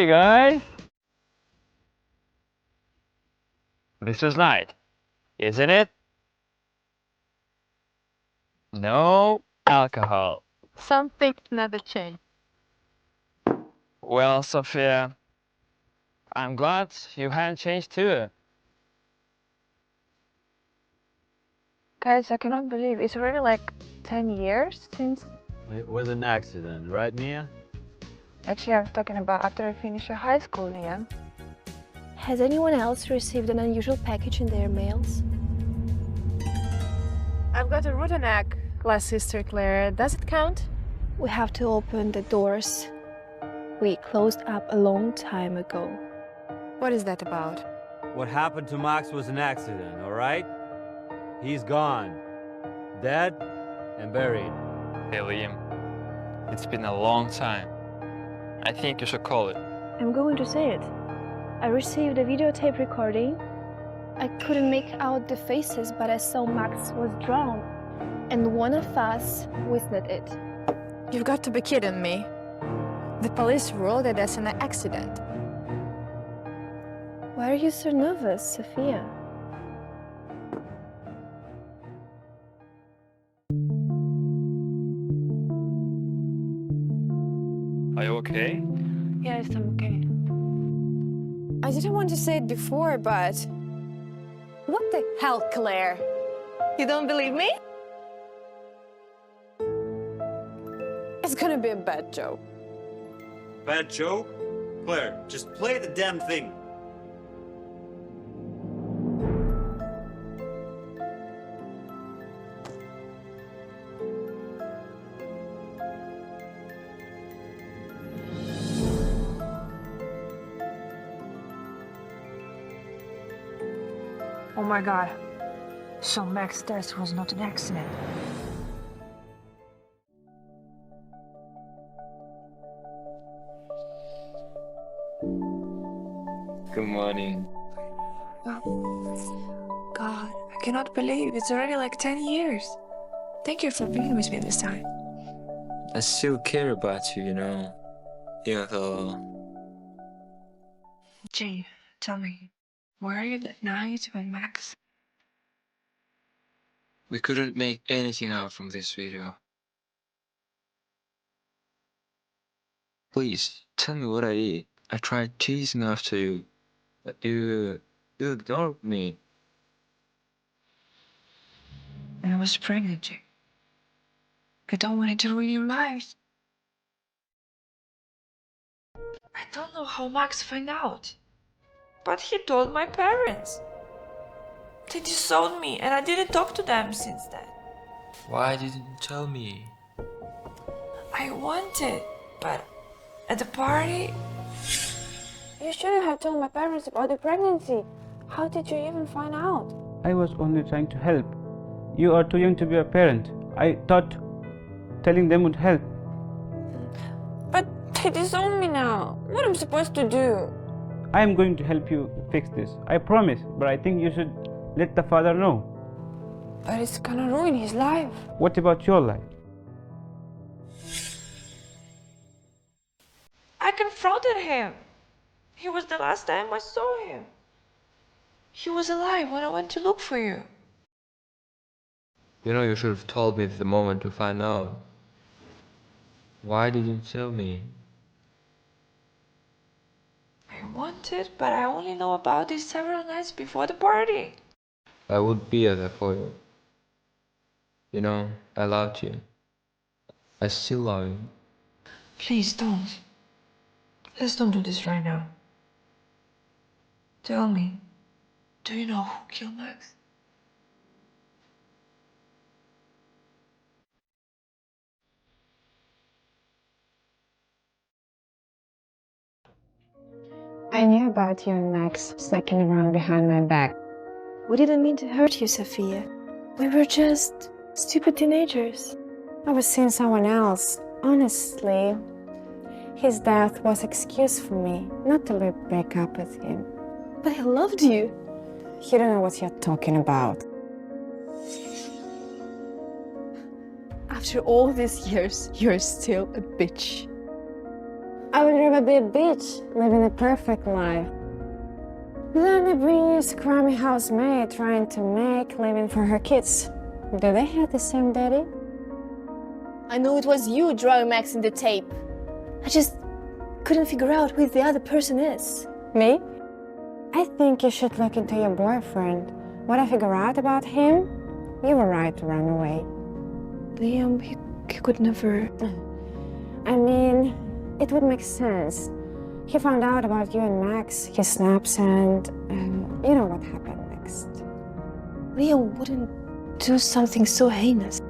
Hey guys! This was nice, isn't it? No alcohol. Something never changed. Well, Sophia, I'm glad you haven't changed too. Guys, I cannot believe it's already like 10 years since... It was an accident, right, Mia? Actually, I'm talking about after I finished high school, Liam. Has anyone else received an unusual package in their mails? I've got a rotten egg, class sister Claire. Does it count? We have to open the doors. We closed up a long time ago. What is that about? What happened to Max was an accident, all right? He's gone. Dead and buried. Hey Liam, it's been a long time. I think you should call it. I'm going to say it. I received a videotape recording. I couldn't make out the faces, but I saw Max was drowned. And one of us witnessed it. You've got to be kidding me. The police ruled it as an accident. Why are you so nervous, Sophia? Are you okay? Yes, I'm okay. I didn't want to say it before, but... What the hell, Claire? You don't believe me? It's gonna be a bad joke. Bad joke? Claire, just play the damn thing. Oh my god. So Max's death was not an accident. Good morning. God, I cannot believe it's already like 10 years. Thank you for being with me this time. I still care about you, you know. Even though Jane, tell me, were you that night when Max... we couldn't make anything out from this video. Please, tell me what I did. I tried chasing after you, but you ignored me. And I was pregnant, Jane. I don't want it to ruin your life. I don't know how Max found out, but he told my parents. They disowned me and I didn't talk to them since then. Why didn't you tell me? I wanted, but at the party... You shouldn't have told my parents about the pregnancy. How did you even find out? I was only trying to help. You are too young to be a parent. I thought telling them would help. But they disown me now. What am I supposed to do? I am going to help you fix this. I promise, but I think you should let the father know. But it's gonna ruin his life. What about your life? I confronted him. He was the last time I saw him. He was alive when I went to look for you. You know, you should have told me the moment to find out. Why didn't you tell me? I wanted, but I only know about this several nights before the party. I would be there for you. You know, I loved you. I still love you. Please don't. Let's don't do this right now. Tell me, do you know who killed Max? I knew about you and Max sneaking around behind my back. We didn't mean to hurt you, Sophia. We were just stupid teenagers. I was seeing someone else. Honestly, his death was excuse for me not to break up with him. But I loved you. You don't know what you're talking about. After all these years, you're still a bitch. I would probably a bitch, living a perfect life. Then a brilliant, scrummy housemaid trying to make living for her kids. Do they have the same daddy? I know it was you drawing Max in the tape. I just couldn't figure out who the other person is. Me? I think you should look into your boyfriend. What I figure out about him, you were right to run away. Liam, he could never... I mean, it would make sense. He found out about you and Max, his snaps, and you know what happened next. Liam wouldn't do something so heinous.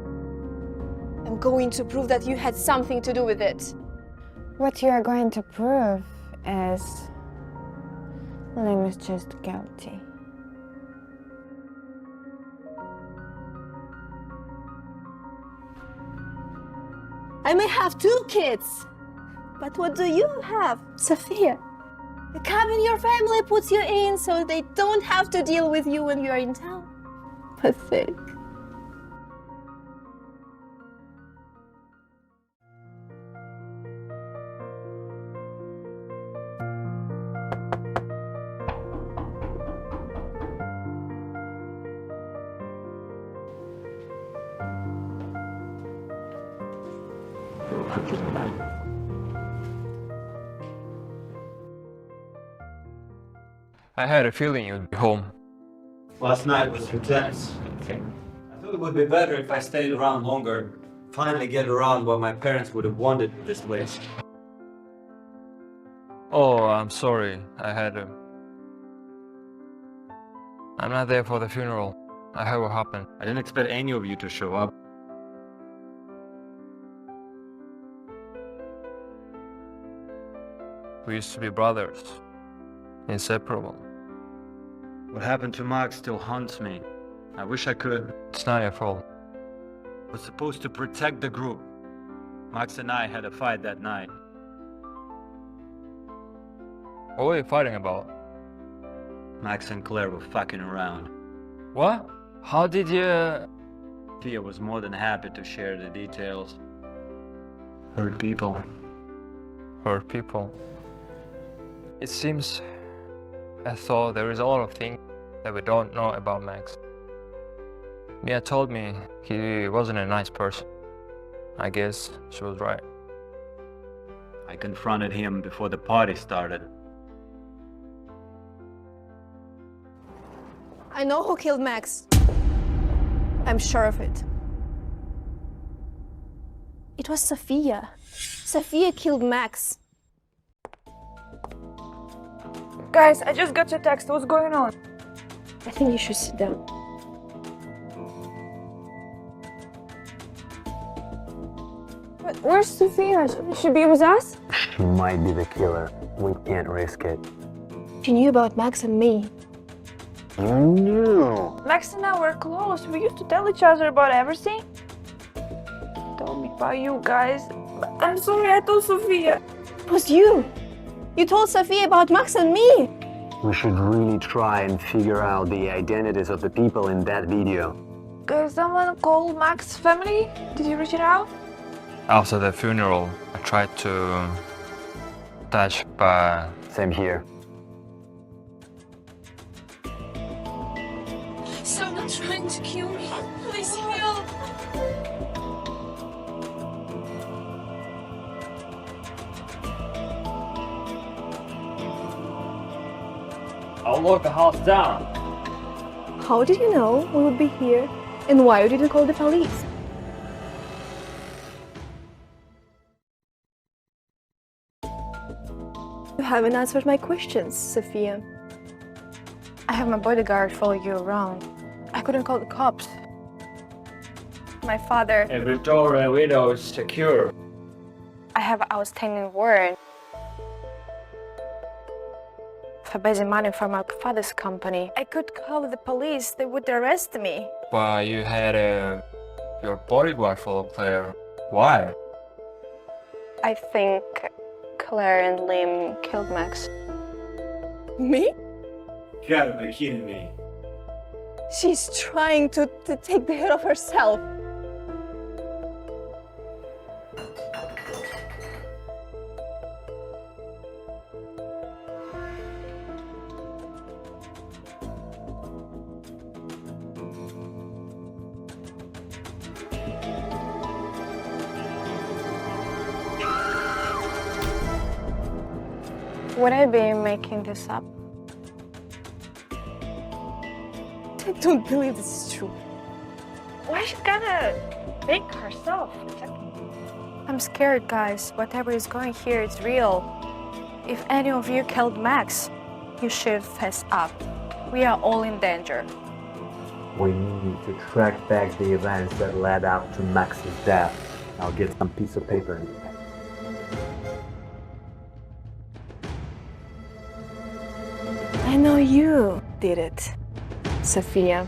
I'm going to prove that you had something to do with it. What you are going to prove is Liam is just guilty. I may have 2 kids, but what do you have, Sophia? The cabin your family puts you in so they don't have to deal with you when you're in town. Pathetic. I had a feeling you'd be home. Last night was intense. I thought it would be better if I stayed around longer. Finally get around what my parents would have wanted in this place. Oh, I'm sorry. I'm not there for the funeral. I heard what happened. I didn't expect any of you to show up. We used to be brothers. Inseparable. What happened to Max still haunts me. I wish I could. It's not your fault. I was supposed to protect the group. Max and I had a fight that night. What were you fighting about? Max and Claire were fucking around. What? How did you... Thea was more than happy to share the details. Hurt people. Hurt people? It seems as though there is a lot of things that we don't know about Max. Mia told me he wasn't a nice person. I guess she was right. I confronted him before the party started. I know who killed Max. I'm sure of it. It was Sophia. Sophia killed Max. Guys, I just got your text. What's going on? I think you should sit down. But where's Sophia? Should she be with us? She might be the killer. We can't risk it. She knew about Max and me. You knew. Max and I were close. We used to tell each other about everything. Told me about you guys. But I'm sorry, I told Sophia. It was you. You told Sophia about Max and me. We should really try and figure out the identities of the people in that video. Can someone call Max's family? Did you reach it out? After the funeral, I tried to touch, but Same here. Someone trying to kill me. Please help. I'll lock the house down. How did you know we would be here? And why you didn't call the police? You haven't answered my questions, Sophia. I have my bodyguard follow you around. I couldn't call the cops. My father, every door and window is secure. I have an outstanding warrant. Forbidding money from my father's company. I could call the police, they would arrest me. But you had your bodyguard follow Claire. Why? I think Claire and Liam killed Max. Me? You gotta be kidding me. She's trying to take the hit of herself. Would I be making this up? I don't believe this is true. Why is she gonna make herself? I'm scared, guys. Whatever is going here is real. If any of you killed Max, you should fess up. We are all in danger. We need to track back the events that led up to Max's death. I'll get some piece of paper. I know you did it, Sophia.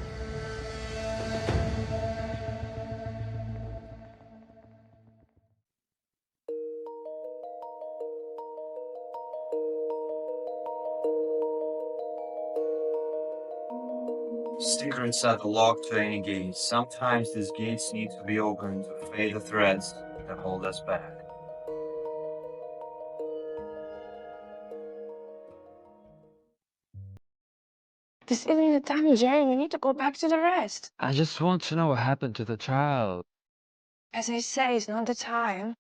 Sticker inside the lock to any gates. Sometimes these gates need to be opened to fade the threads that hold us back. This isn't the time, Jerry. We need to go back to the rest. I just want to know what happened to the child. As I say, it's not the time.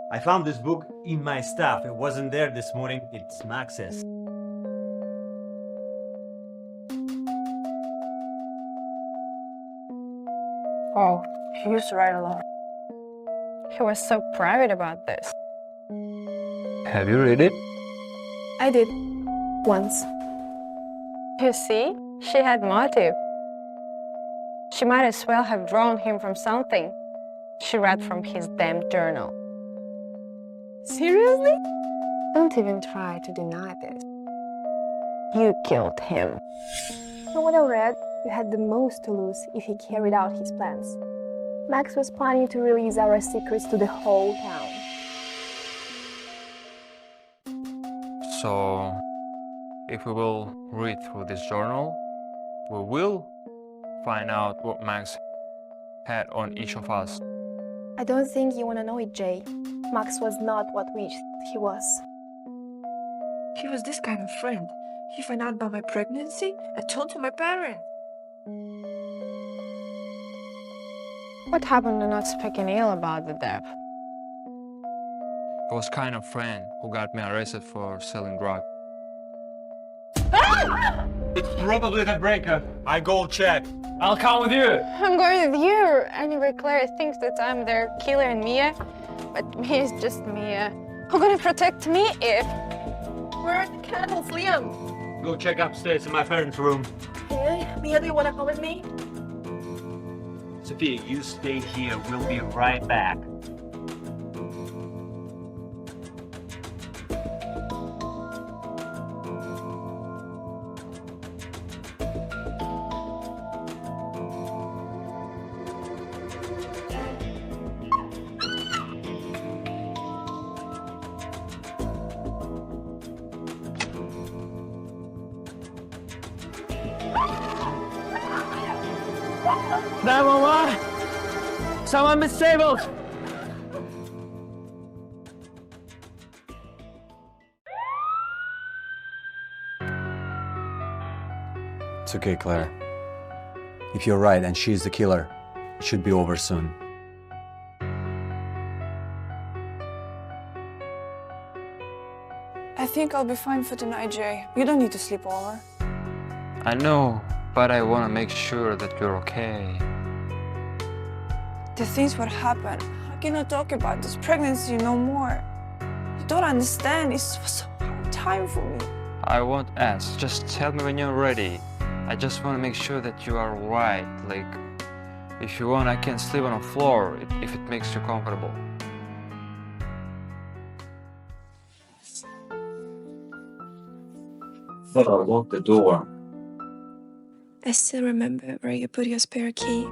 I found this book in my stuff. It wasn't there this morning. It's Max's. Oh, he used to write a lot. He was so private about this. Have you read it? I did. Once. You see, she had motive. She might as well have drawn him from something. She read from his damn journal. Seriously? Don't even try to deny this. You killed him. From what I read, you had the most to lose if he carried out his plans. Max was planning to release our secrets to the whole town. So, if we will read through this journal, we will find out what Max had on each of us. I don't think you want to know it, Jay. Max was not what we he was. He was this kind of friend. He found out about my pregnancy and told to my parents. What happened to not speaking ill about the death? It was kind of friend who got me arrested for selling drugs. It's probably the breaker. I go check. I'll come with you! I'm going with you. Anyway, Claire thinks that I'm their killer and Mia, but Mia is just Mia. Who's gonna protect me if... Where are the candles, Liam? Go check upstairs in my parents' room. Okay, Mia, do you want to come with me? Sophia, you stay here. We'll be right back. Someone disabled! It's okay, Claire. If you're right and she's the killer, it should be over soon. I think I'll be fine for tonight, Jay. You don't need to sleep over. I know, but I want to make sure that you're okay. The things what happened. I cannot talk about this pregnancy no more. You don't understand. It's so hard time for me. I won't ask. Just tell me when you're ready. I just want to make sure that you are right. Like, if you want, I can sleep on the floor if it makes you comfortable. But I locked the door. I still remember where you put your spare key.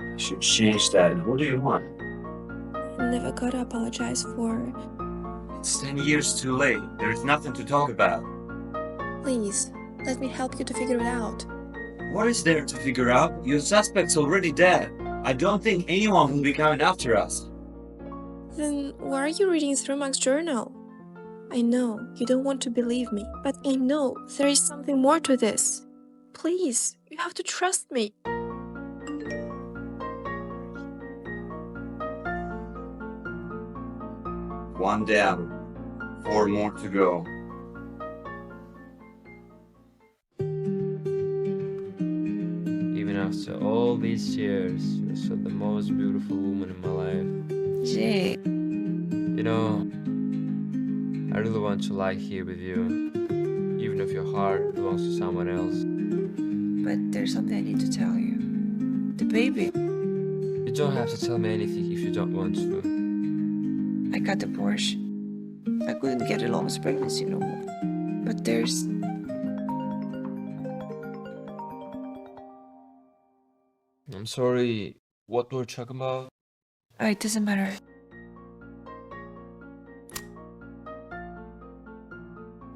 I should change that. What do you want? I never got to apologize for. It's 10 years too late. There is nothing to talk about. Please, let me help you to figure it out. What is there to figure out? Your suspect's already dead. I don't think anyone will be coming after us. Then why are you reading through Max's journal? I know you don't want to believe me, but I know there is something more to this. Please, you have to trust me. One down, 4 more to go. Even after all these years, you're still the most beautiful woman in my life. Jay, You know, I really want to lie here with you, even if your heart belongs to someone else. but there's something I need to tell you. The baby. You don't have to tell me anything if you don't want to. I got divorced. I couldn't get a long pregnancy no more. But there's... I'm sorry, what were you talking about? It doesn't matter.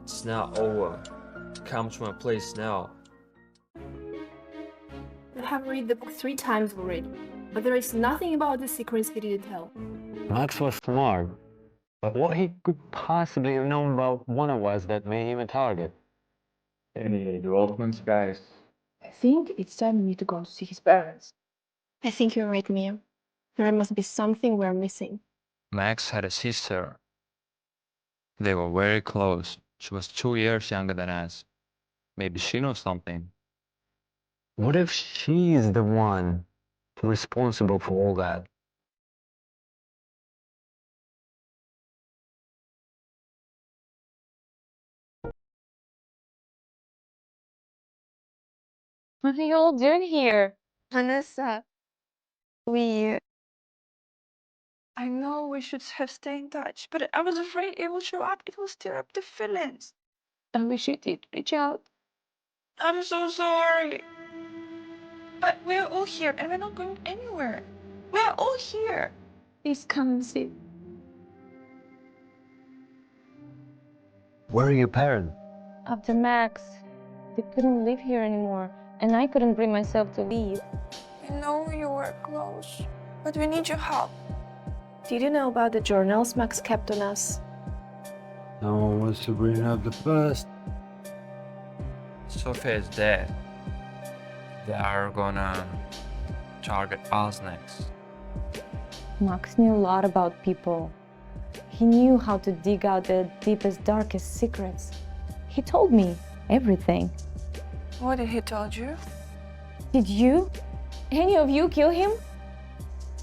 It's not over. Come to my place now. I have read the book 3 times already, but there is nothing about the secrets he didn't tell. Max was smart, but what he could possibly have known about one of us that made him a target? Any developments, guys? I think it's time we need to go to see his parents. I think you're right, Mia. There must be something we're missing. Max had a sister. They were very close. She was 2 years younger than us. Maybe she knows something. What if she's the one responsible for all that? What are you all doing here? Vanessa, I know we should have stayed in touch, but I was afraid it will show up. It will stir up the feelings. And we should did reach out. I'm so sorry. But we're all here and we're not going anywhere. We're all here. Please come and sit. Where are your parents? After Max, they couldn't live here anymore, and I couldn't bring myself to leave. I know you were close, but we need your help. Did you know about the journals Max kept on us? No one wants to bring up the past. Sophia is dead. They are gonna target us next. Max knew a lot about people. He knew how to dig out the deepest, darkest secrets. He told me everything. What did he tell you? Did you? Any of you kill him?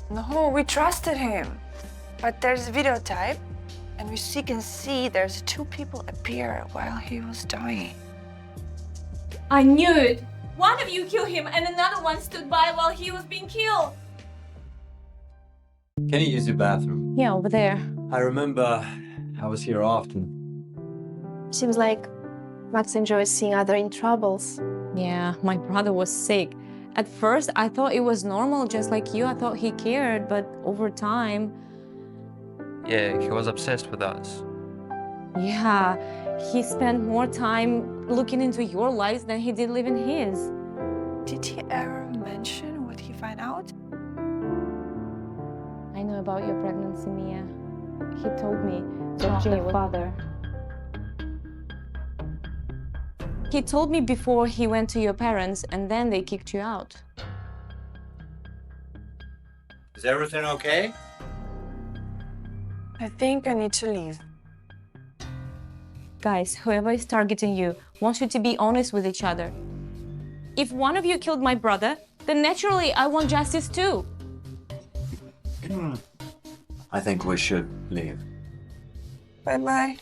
No, we trusted him. But there's video tape, and we can see there's 2 people appear while he was dying. I knew it! One of you killed him, and another one stood by while he was being killed. Can you use your bathroom? Yeah, over there. I remember I was here often. Seems like Max enjoys seeing others in troubles. Yeah, my brother was sick. At first, I thought it was normal, just like you. I thought he cared, but over time... Yeah, he was obsessed with us. Yeah, he spent more time looking into your lives than he did living his. Did he ever mention what he found out? I know about your pregnancy, Mia. He told me that your father. He told me before he went to your parents, and then they kicked you out. Is everything okay? I think I need to leave. Guys, whoever is targeting you wants you to be honest with each other. If one of you killed my brother, then naturally I want justice too. I think we should leave. Bye-bye.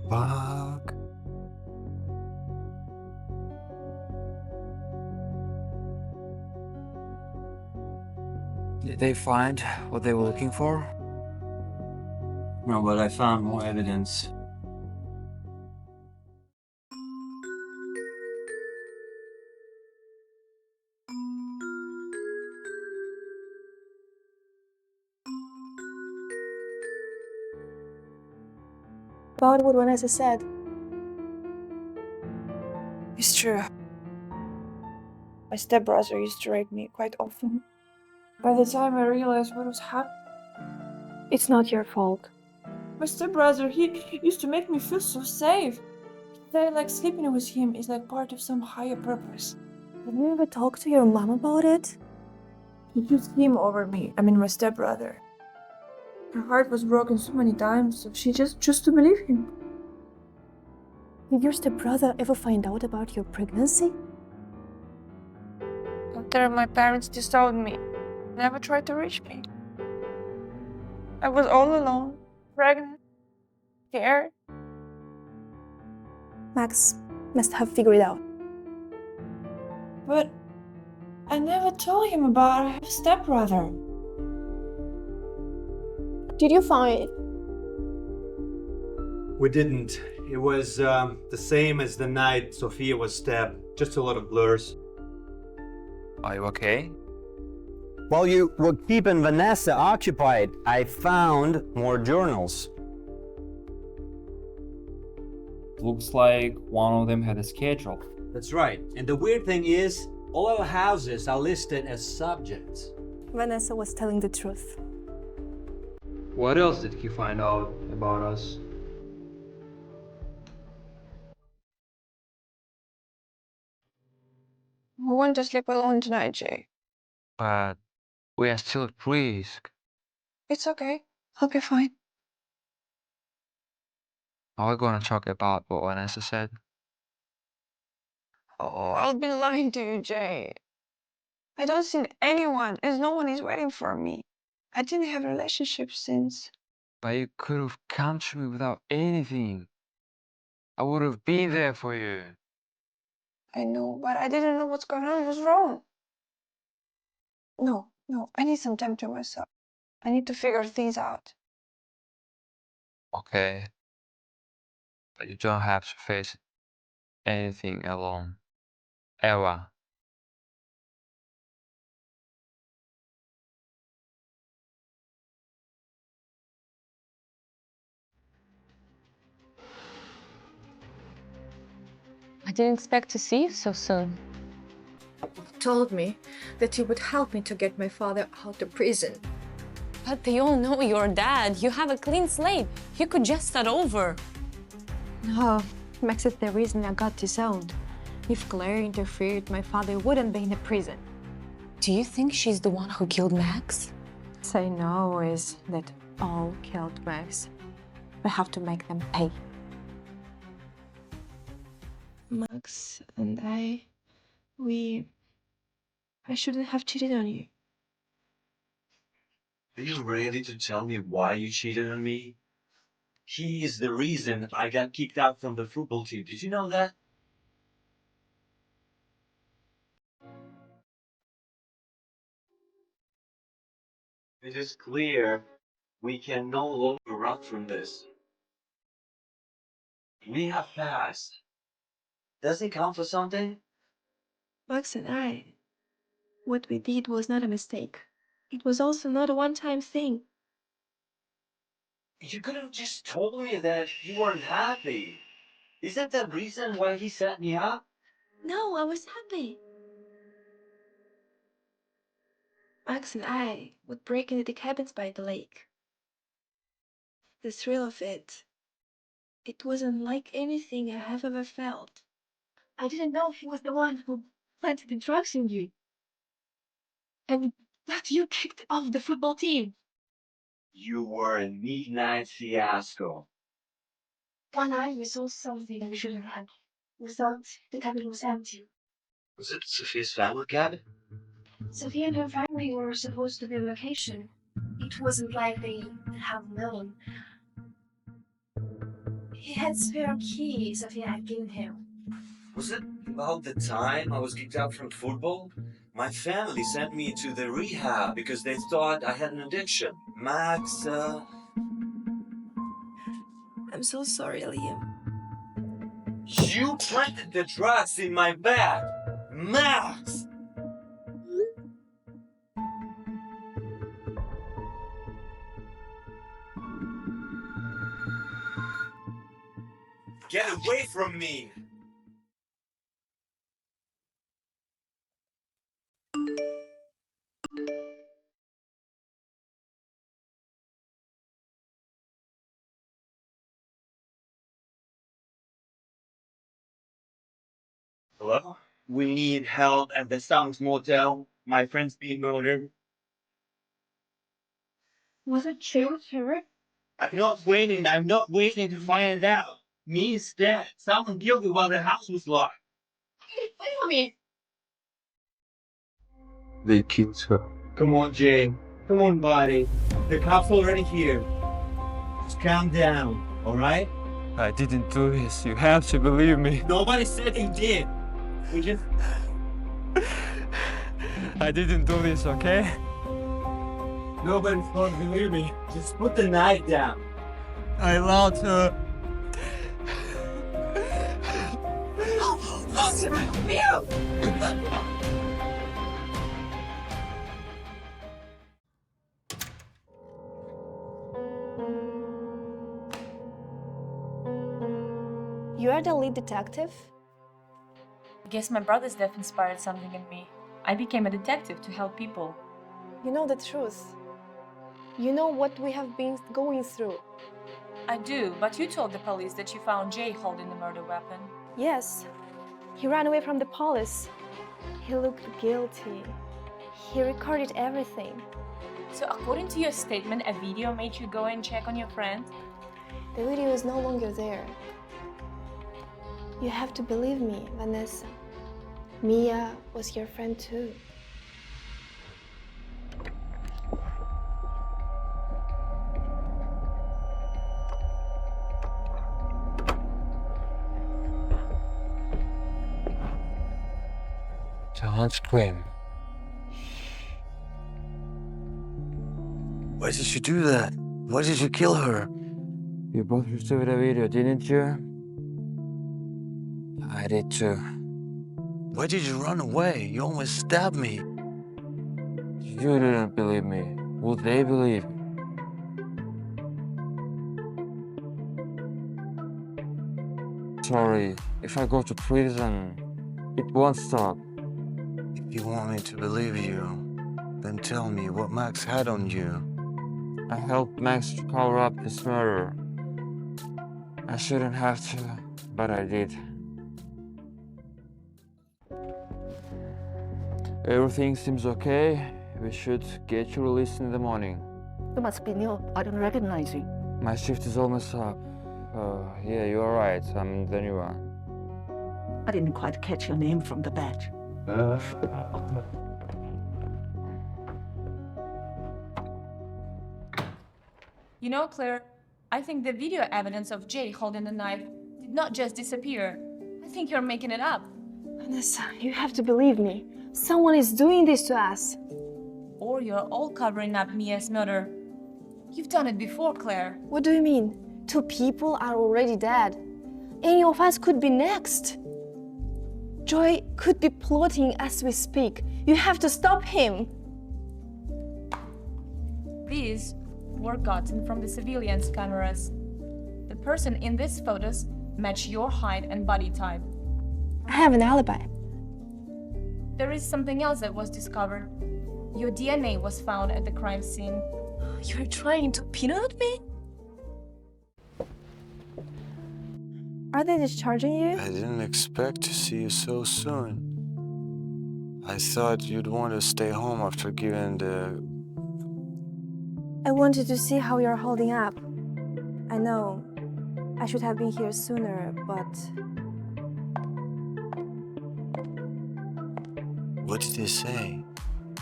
Fuck. Did they find what they were looking for? No, but I found more evidence. About what Vanessa said. It's true. I My stepbrother used to rape me quite often. By the time I realized what was happening, It's not your fault. my stepbrother, he used to make me feel so safe. That like sleeping with him is like part of some higher purpose. Have you ever talked to your mom about it? He chose him over me. I mean, my stepbrother. Her heart was broken so many times, so she just chose to believe him. Did your stepbrother ever find out about your pregnancy? After my parents disowned me, never tried to reach me. I was all alone, pregnant, scared. Max must have figured out. But I never told him about I have a stepbrother. Did you find We didn't. It was the same as the night Sophia was stabbed, just a lot of blurs. Are you okay? While you were keeping Vanessa occupied, I found more journals. Looks like one of them had a schedule. That's right. And the weird thing is, all our houses are listed as subjects. Vanessa was telling the truth? What else did he find out about us? I want to sleep alone tonight, Jay. But we are still at risk. It's okay. I'll be fine. Are we gonna talk about what Vanessa said? Oh, I'll be lying to you, Jay. I don't see anyone, as no one is waiting for me. I didn't have a relationship since. But you could have come to me without anything. I would have been there for you. I know, but I didn't know what's going on. It was wrong. No, I need some time to myself. I need to figure things out. Okay. But you don't have to face anything alone. Ever. I didn't expect to see you so soon. Told me that you would help me to get my father out of prison. But they all know you're dad. You have a clean slate. You could just start over. No, Max is the reason I got disowned. If Claire interfered, my father wouldn't be in a prison. Do you think she's the one who killed Max? Say no is that all killed Max. We have to make them pay. Max and I shouldn't have cheated on you. Are you ready to tell me why you cheated on me? He is the reason I got kicked out from the football team. Did you know that? It is clear we can no longer run from this. We have passed. Does it count for something? Max and what we did was not a mistake. It was also not a one-time thing. You could have just told me that you weren't happy. Is that the reason why he set me up? No, I was happy. Max and I would break into the cabins by the lake. The thrill of it. It wasn't like anything I have ever felt. I didn't know he was the one who planted the drugs in you. And that you kicked off the football team. You were a midnight fiasco. One night we saw something we shouldn't have. We thought the cabin was empty. Was it Sophia's family cabin? Sophia and her family were supposed to be on vacation. It wasn't like they have known. He had spare key Sophia had given him. Was it about the time I was kicked out from football? My family sent me to the rehab because they thought I had an addiction. Max, I'm so sorry, Liam. You planted the drugs in my bag! Max! Get away from me! Hello? We need help at the Sounds Motel. My friend's being murdered. Was it Jay with her? I'm not waiting to find out. Me is dead. Someone killed me while the house was locked. Follow me. They killed her. Come on, Jay. Come on, buddy. The cops already here. Just calm down, alright? I didn't do this. You have to believe me. Nobody said you did. We just... I didn't do this, okay? Nobody's going to believe me. Just put the knife down. I loved her. You are the lead detective? I guess my brother's death inspired something in me. I became a detective to help people. You know the truth. You know what we have been going through. I do, but you told the police that you found Jay holding the murder weapon. Yes. He ran away from the police. He looked guilty. He recorded everything. So according to your statement, a video made you go and check on your friend? The video is no longer there. You have to believe me, Vanessa. Mia was your friend too. Don't scream. Why did you do that? Why did you kill her? You both received a video, didn't you? I did too. Why did you run away? You almost stabbed me. You didn't believe me. Would they believe? Sorry, if I go to prison, it won't stop. If you want me to believe you, then tell me what Max had on you. I helped Max to cover up this murder. I shouldn't have to, but I did. Everything seems okay. We should get you released in the morning. You must be new. I don't recognize you. My shift is almost up. Yeah, you're right. I'm the new one. I didn't quite catch your name from the badge. You know, Claire, I think the video evidence of Jay holding the knife did not just disappear. I think you're making it up. Vanessa, you have to believe me. Someone is doing this to us. Or you're all covering up Mia's murder. You've done it before, Claire. What do you mean? 2 people are already dead. Any of us could be next. Joy could be plotting as we speak. You have to stop him. These were gotten from the civilians' cameras. The person in these photos match your height and body type. I have an alibi. There is something else that was discovered. Your DNA was found at the crime scene. You're trying to peanut me? Are they discharging you? I didn't expect to see you so soon. I thought you'd want to stay home after giving the... I wanted to see how you're holding up. I know I should have been here sooner, but... What did they say?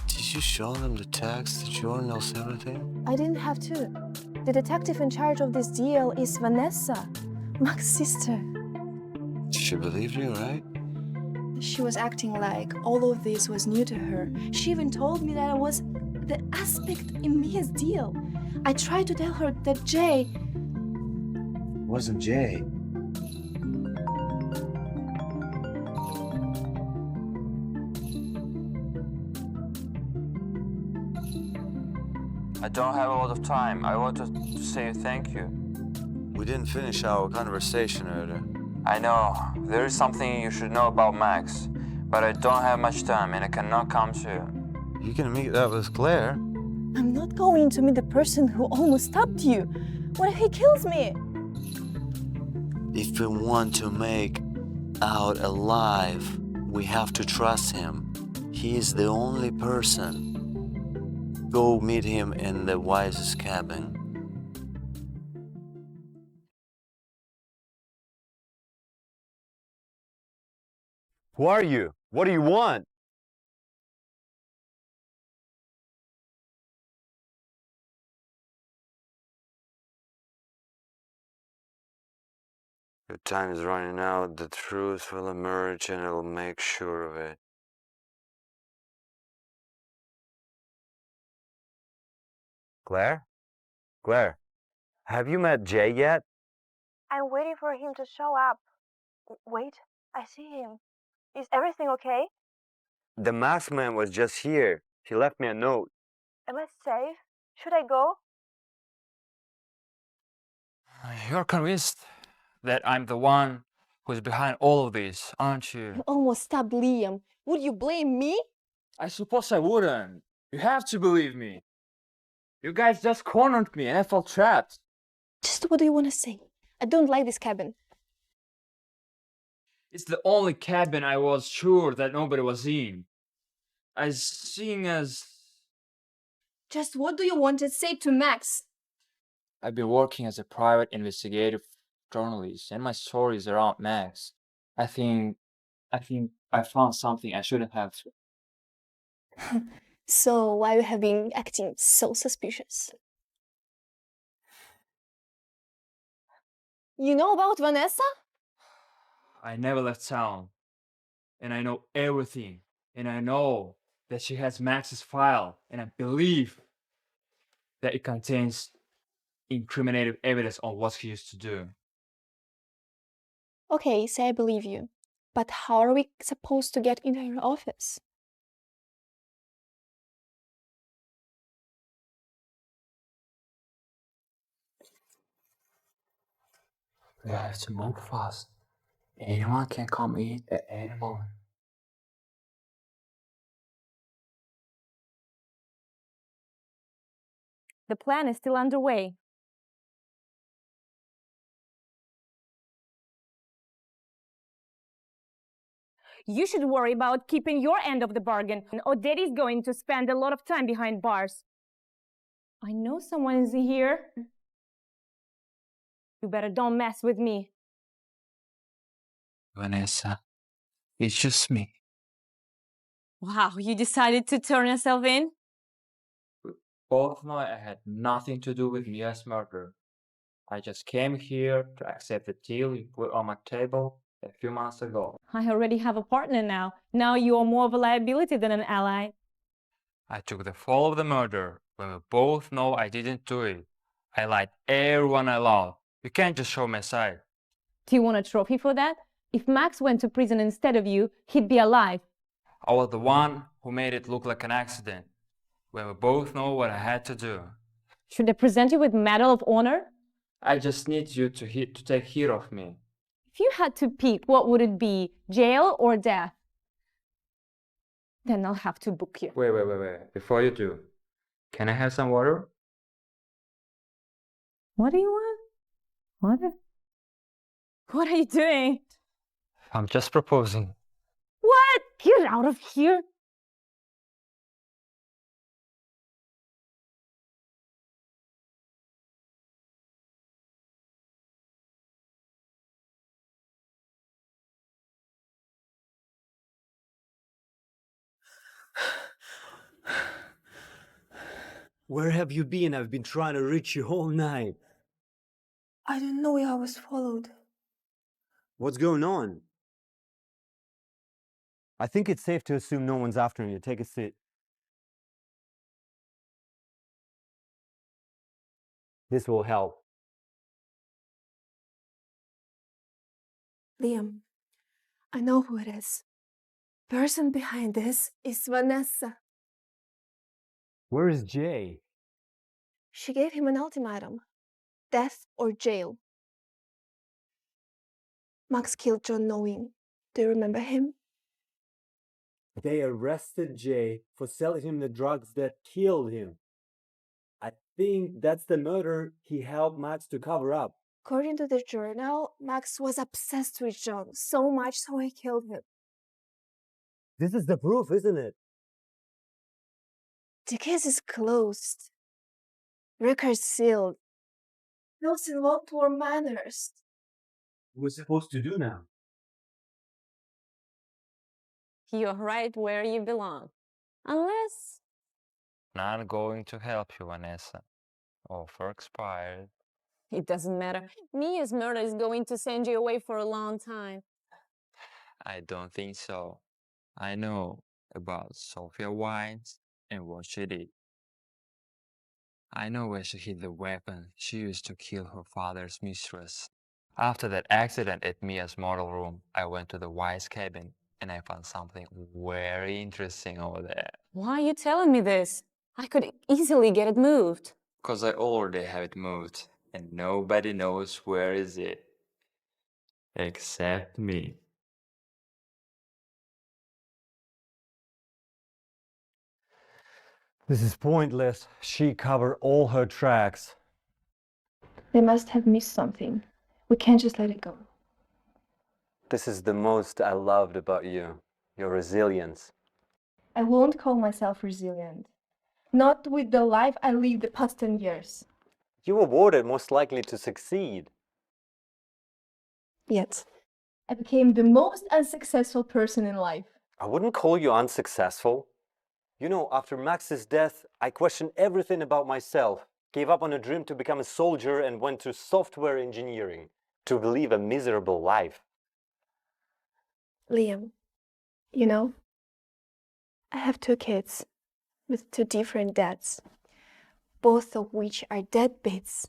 Did you show them the text, the journals, everything? I didn't have to. The detective in charge of this deal is Vanessa, Max's sister. She believed you, right? She was acting like all of this was new to her. She even told me that it was the aspect in Mia's deal. I tried to tell her that Jay... Wasn't Jay. I don't have a lot of time. I wanted to say thank you. We didn't finish our conversation earlier. I know. There is something you should know about Max, but I don't have much time and I cannot come soon. You can meet up with Claire. I'm not going to meet the person who almost stopped you. What if he kills me? If we want to make out alive, We have to trust him. He is the only person. Go meet him in the wisest cabin. Who are you? What do you want? Your time is running out. The truth will emerge and I'll make sure of it. Claire? Claire, have you met Jay yet? I'm waiting for him to show up. Wait, I see him. Is everything okay? The masked man was just here. He left me a note. Am I safe? Should I go? You're convinced that I'm the one who's behind all of this, aren't you? You almost stabbed Liam. Would you blame me? I suppose I wouldn't. You have to believe me. You guys just cornered me and I felt trapped. Just what do you want to say? I don't like this cabin. It's the only cabin I was sure that nobody was in. Seeing as Just what do you want to say to Max? I've been working as a private investigative journalist and my story is around Max. I think I found something I shouldn't have. So why you have been acting so suspicious? You know about Vanessa? I never left town. And I know everything. And I know that she has Max's file. And I believe that it contains incriminating evidence on what she used to do. Okay, say I believe you. But how are we supposed to get into her office? We have to move fast. Anyone can come in at any moment. The plan is still underway. You should worry about keeping your end of the bargain, or Daddy's going to spend a lot of time behind bars. I know someone is here. You better don't mess with me. Vanessa, it's just me. Wow, you decided to turn yourself in? Both know I had nothing to do with Mia's murder. I just came here to accept the deal you put on my table a few months ago. I already have a partner now. Now you are more of a liability than an ally. I took the fall of the murder when we both know I didn't do it. I lied everyone I love. You can't just show my side. Do you want a trophy for that? If Max went to prison instead of you, he'd be alive. I was the one who made it look like an accident, when we both know what I had to do. Should I present you with Medal of Honor? I just need you to take heed of me. If you had to pick, what would it be? Jail or death? Then I'll have to book you. Wait. Before you do, can I have some water? What do you want? Water? What are you doing? I'm just proposing. What? Get out of here. Where have you been? I've been trying to reach you all night. I didn't know I was followed. What's going on? I think it's safe to assume no one's after you. Take a seat. This will help. Liam, I know who it is. Person behind this is Vanessa. Where is Jay? She gave him an ultimatum. Death or jail. Max killed John knowing. Do you remember him? They arrested Jay for selling him the drugs that killed him. I think that's the murder he helped Max to cover up. According to the journal, Max was obsessed with John, so much so he killed him. This is the proof, isn't it? The case is closed. Record sealed. Those involved were minors. What we're supposed to do now? You're right where you belong. Unless... Not going to help you, Vanessa. Offer expired. It doesn't matter. Mia's murder is going to send you away for a long time. I don't think so. I know about Sophia Wines and what she did. I know where she hid the weapon she used to kill her father's mistress. After that accident at Mia's model room, I went to the Wise cabin and I found something very interesting over there. Why are you telling me this? I could easily get it moved. Because I already have it moved and nobody knows where is it. Except me. This is pointless. She covered all her tracks. They must have missed something. We can't just let it go. This is the most I loved about you. Your resilience. I won't call myself resilient. Not with the life I lived the past 10 years. You were awarded most likely to succeed. Yet, I became the most unsuccessful person in life. I wouldn't call you unsuccessful. You know, after Max's death, I questioned everything about myself, gave up on a dream to become a soldier and went to software engineering to live a miserable life. Liam, you know, I have 2 kids with 2 different dads, both of which are deadbeats.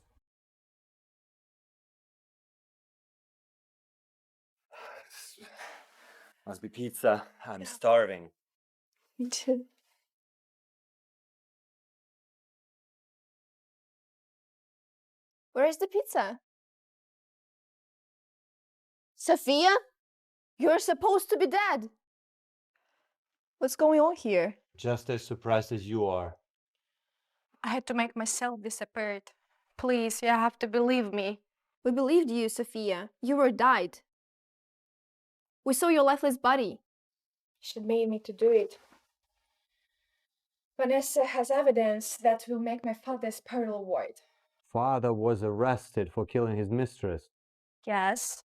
Must be pizza. I'm starving. Me too. Where is the pizza? Sophia? You're supposed to be dead. What's going on here? Just as surprised as you are. I had to make myself disappear. Please, you have to believe me. We believed you, Sophia. You were died. We saw your lifeless body. She made me to do it. Vanessa has evidence that will make my father's parole void. Father was arrested for killing his mistress. Yes,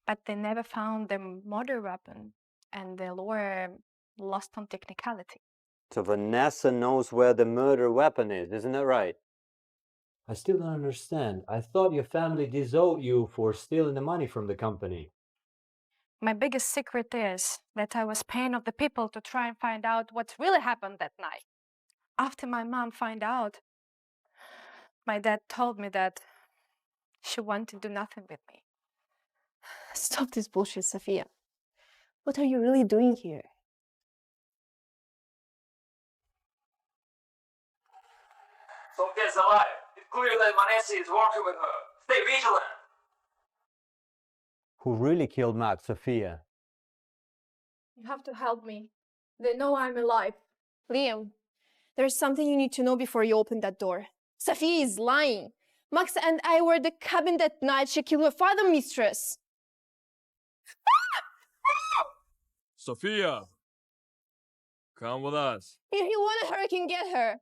but they never found the murder weapon, and the lawyer lost on technicality. So Vanessa knows where the murder weapon is, isn't that right? I still don't understand. I thought your family disowed you for stealing the money from the company. My biggest secret is that I was paying off the people to try and find out what really happened that night. After my mom found out, my dad told me that she wanted to do nothing with me. Stop this bullshit, Sophia. What are you really doing here? Sophia's alive. It's clear that Vanessa is working with her. Stay vigilant. Who really killed Max, Sophia? You have to help me. They know I'm alive. Liam, there's something you need to know before you open that door. Sophia is lying. Max and I were at the cabin that night she killed her father, mistress. Sophia, come with us. If you want her, I can get her.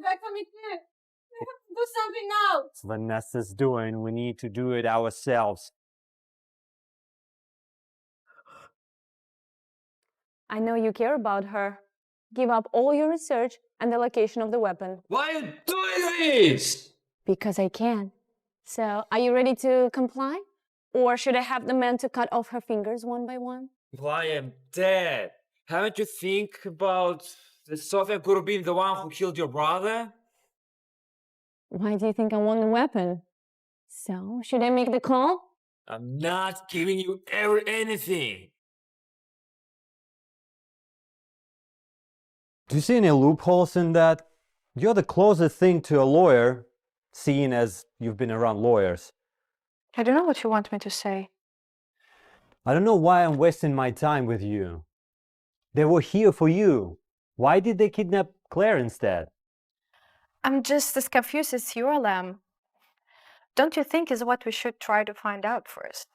Back for me too. We have to do something now. It's Vanessa's doing. We need to do it ourselves. I know you care about her. Give up all your research and the location of the weapon. Why are you doing this? Because I can. So, are you ready to comply? Or should I have the man to cut off her fingers one by one? Why I'm dead. Haven't you think about that Sophia could have been the one who killed your brother? Why do you think I want the weapon? So, should I make the call? I'm not giving you anything. Do you see any loopholes in that? You're the closest thing to a lawyer, seeing as you've been around lawyers. I don't know what you want me to say. I don't know why I'm wasting my time with you. They were here for you. Why did they kidnap Claire instead? I'm just as confused as you are, Lamb. Don't you think is what we should try to find out first?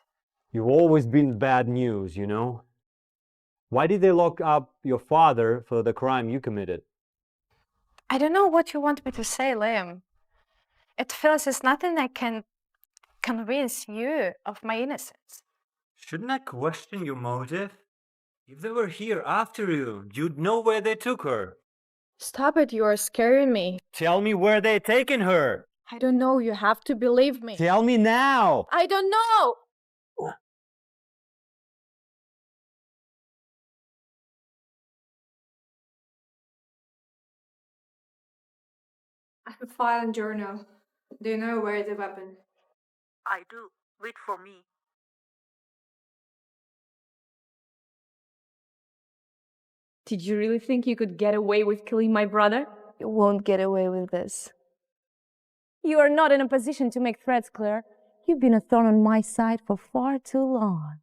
You've always been bad news, you know? Why did they lock up your father for the crime you committed? I don't know what you want me to say, Liam. It feels as nothing that can convince you of my innocence. Shouldn't I question your motive? If they were here after you, you'd know where they took her. Stop it, you are scaring me. Tell me where they taken her. I don't know, you have to believe me. Tell me now. I don't know! I have a file and journal. Do you know where is the weapon? I do. Wait for me. Did you really think you could get away with killing my brother? You won't get away with this. You are not in a position to make threats, Claire. You've been a thorn on my side for far too long.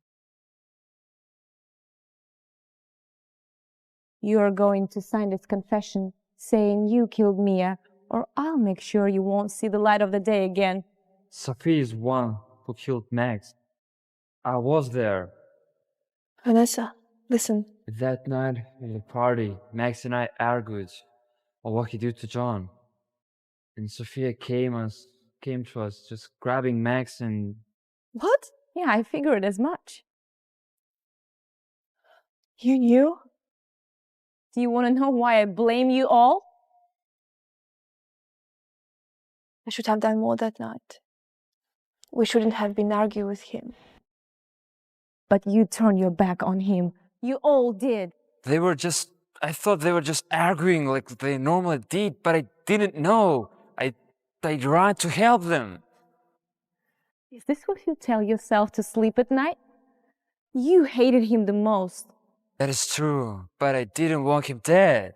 You are going to sign this confession saying you killed Mia, or I'll make sure you won't see the light of the day again. Sophie is one who killed Max. I was there. Vanessa, listen. That night at the party, Max and I argued on what he did to John. And Sophia came to us just grabbing Max and... What? Yeah, I figured as much. You knew? Do you want to know why I blame you all? I should have done more that night. We shouldn't have been arguing with him. But you turned your back on him. You all did. I thought they were just arguing like they normally did, but I didn't know. I tried to help them. Is this what you tell yourself to sleep at night? You hated him the most. That is true, but I didn't want him dead.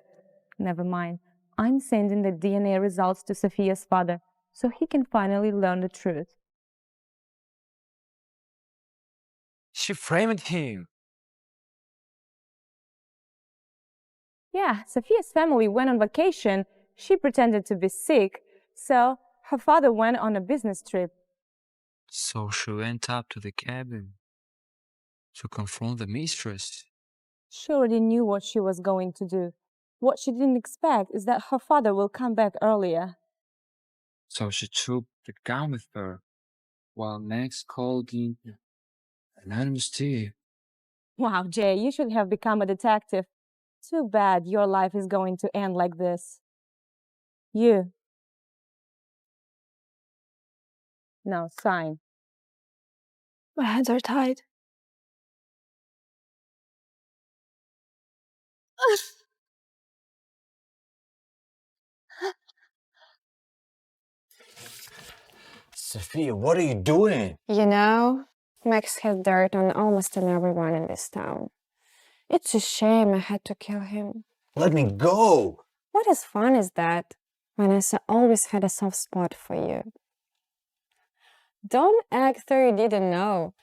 Never mind. I'm sending the DNA results to Sophia's father so he can finally learn the truth. She framed him. Yeah, Sophia's family went on vacation. She pretended to be sick, so her father went on a business trip. So she went up to the cabin to confront the mistress. She already knew what she was going to do. What she didn't expect is that her father will come back earlier. So she took the gun with her, while Max called in anonymous tip. Wow, Jay, you should have become a detective. Too bad your life is going to end like this. You. Now sign. My hands are tied. Sophia, what are you doing? You know, Max has dirt on almost everyone in this town. It's a shame I had to kill him. Let me go. What is fun is that Vanessa always had a soft spot for you. Don't act though you didn't know.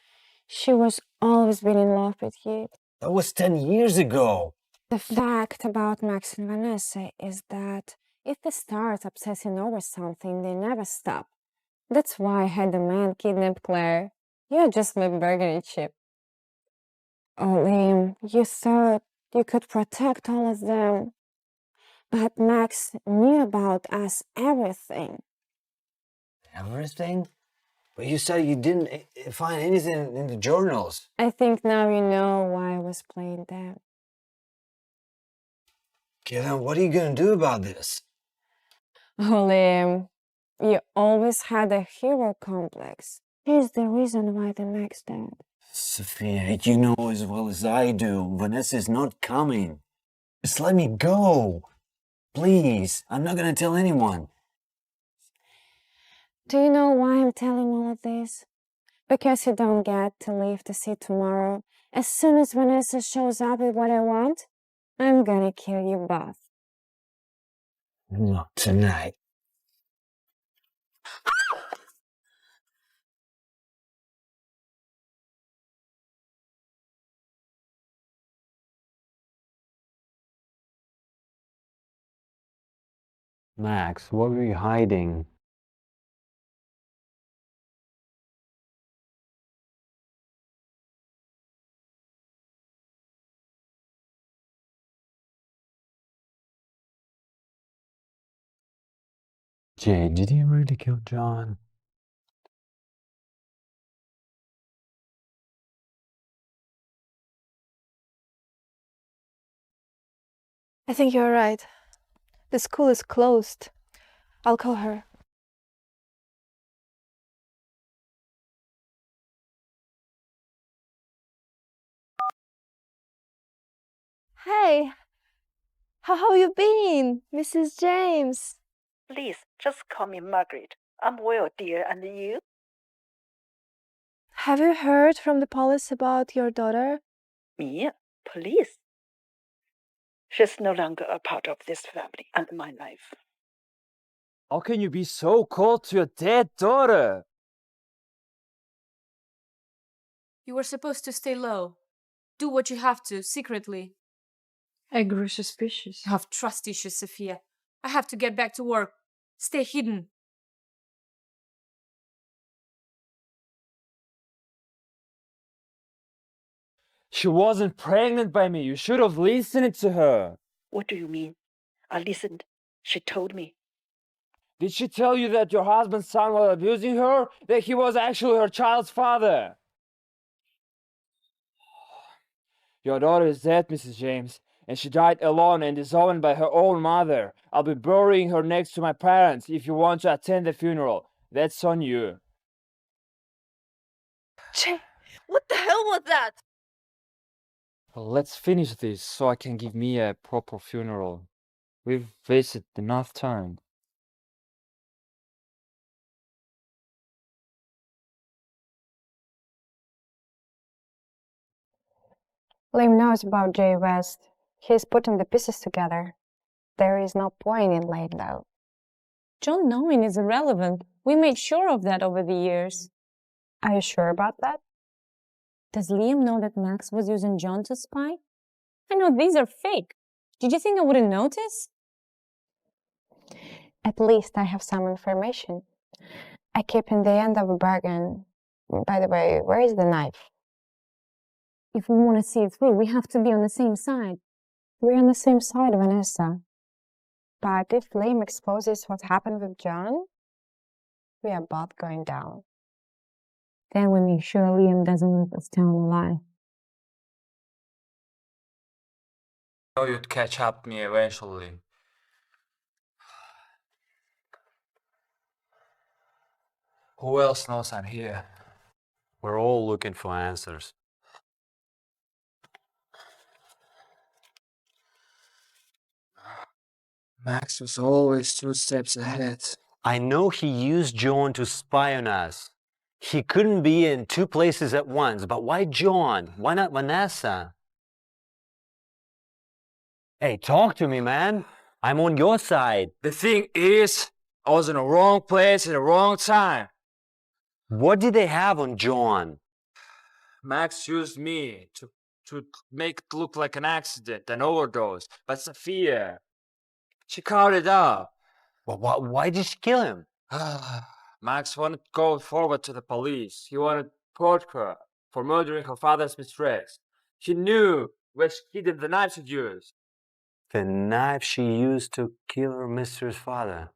She was always been in love with you. That was 10 years ago. The fact about Max and Vanessa is that if they start obsessing over something, they never stop. That's why I had the man kidnap Claire. You're just my bargaining chip. Oh, Liam, you thought you could protect all of them. But Max knew about us everything. Everything? But you said you didn't find anything in the journals. I think now you know why I was playing them. Okay, then what are you gonna do about this? Oh, Liam, you always had a hero complex. Here's the reason why the Max died. Sophia, you know as well as I do, Vanessa's not coming. Just let me go. Please, I'm not gonna tell anyone. Do you know why I'm telling all of this? Because you don't get to live to see tomorrow. As soon as Vanessa shows up with what I want, I'm gonna kill you both. Not tonight. Max, what were you hiding? Jay, did you really kill John? I think you're right. The school is closed. I'll call her. Hey, how have you been, Mrs. James? Please, just call me Margaret. I'm well, dear, and you? Have you heard from the police about your daughter? Me? Police? She's no longer a part of this family and my life. How can you be so cold to your dead daughter? You were supposed to stay low. Do what you have to, secretly. I grew suspicious. You have trust issues, Sophia. I have to get back to work. Stay hidden. She wasn't pregnant by me. You should have listened to her. What do you mean? I listened. She told me. Did she tell you that your husband's son was abusing her? That he was actually her child's father? Your daughter is dead, Mrs. James, and she died alone and disowned by her own mother. I'll be burying her next to my parents if you want to attend the funeral. That's on you. Jay, what the hell was that? Well, let's finish this so I can give me a proper funeral. We've wasted enough time. Liam knows about Jay West. He's putting the pieces together. There is no point in laying it out. John knowing is irrelevant. We made sure of that over the years. Are you sure about that? Does Liam know that Max was using John to spy? I know these are fake. Did you think I wouldn't notice? At least I have some information. I keep in the end of a bargain. By the way, where is the knife? If we want to see it through, we have to be on the same side. We're on the same side, Vanessa. But if Liam exposes what happened with John, we are both going down. Then we make sure Liam doesn't let us tell a lie. I know you'd catch up to me eventually. Who else knows I'm here? We're all looking for answers. Max was always 2 steps ahead. I know he used John to spy on us. He couldn't be in 2 places at once, but why John? Why not Vanessa? Hey, talk to me, man. I'm on your side. The thing is, I was in the wrong place at the wrong time. What did they have on John? Max used me to make it look like an accident, an overdose. But Sophia, she covered it up. Well, why did she kill him? Max wanted to go forward to the police. He wanted to report her for murdering her father's mistress. He knew where she hid the knife she'd used. The knife she used to kill her mistress' father.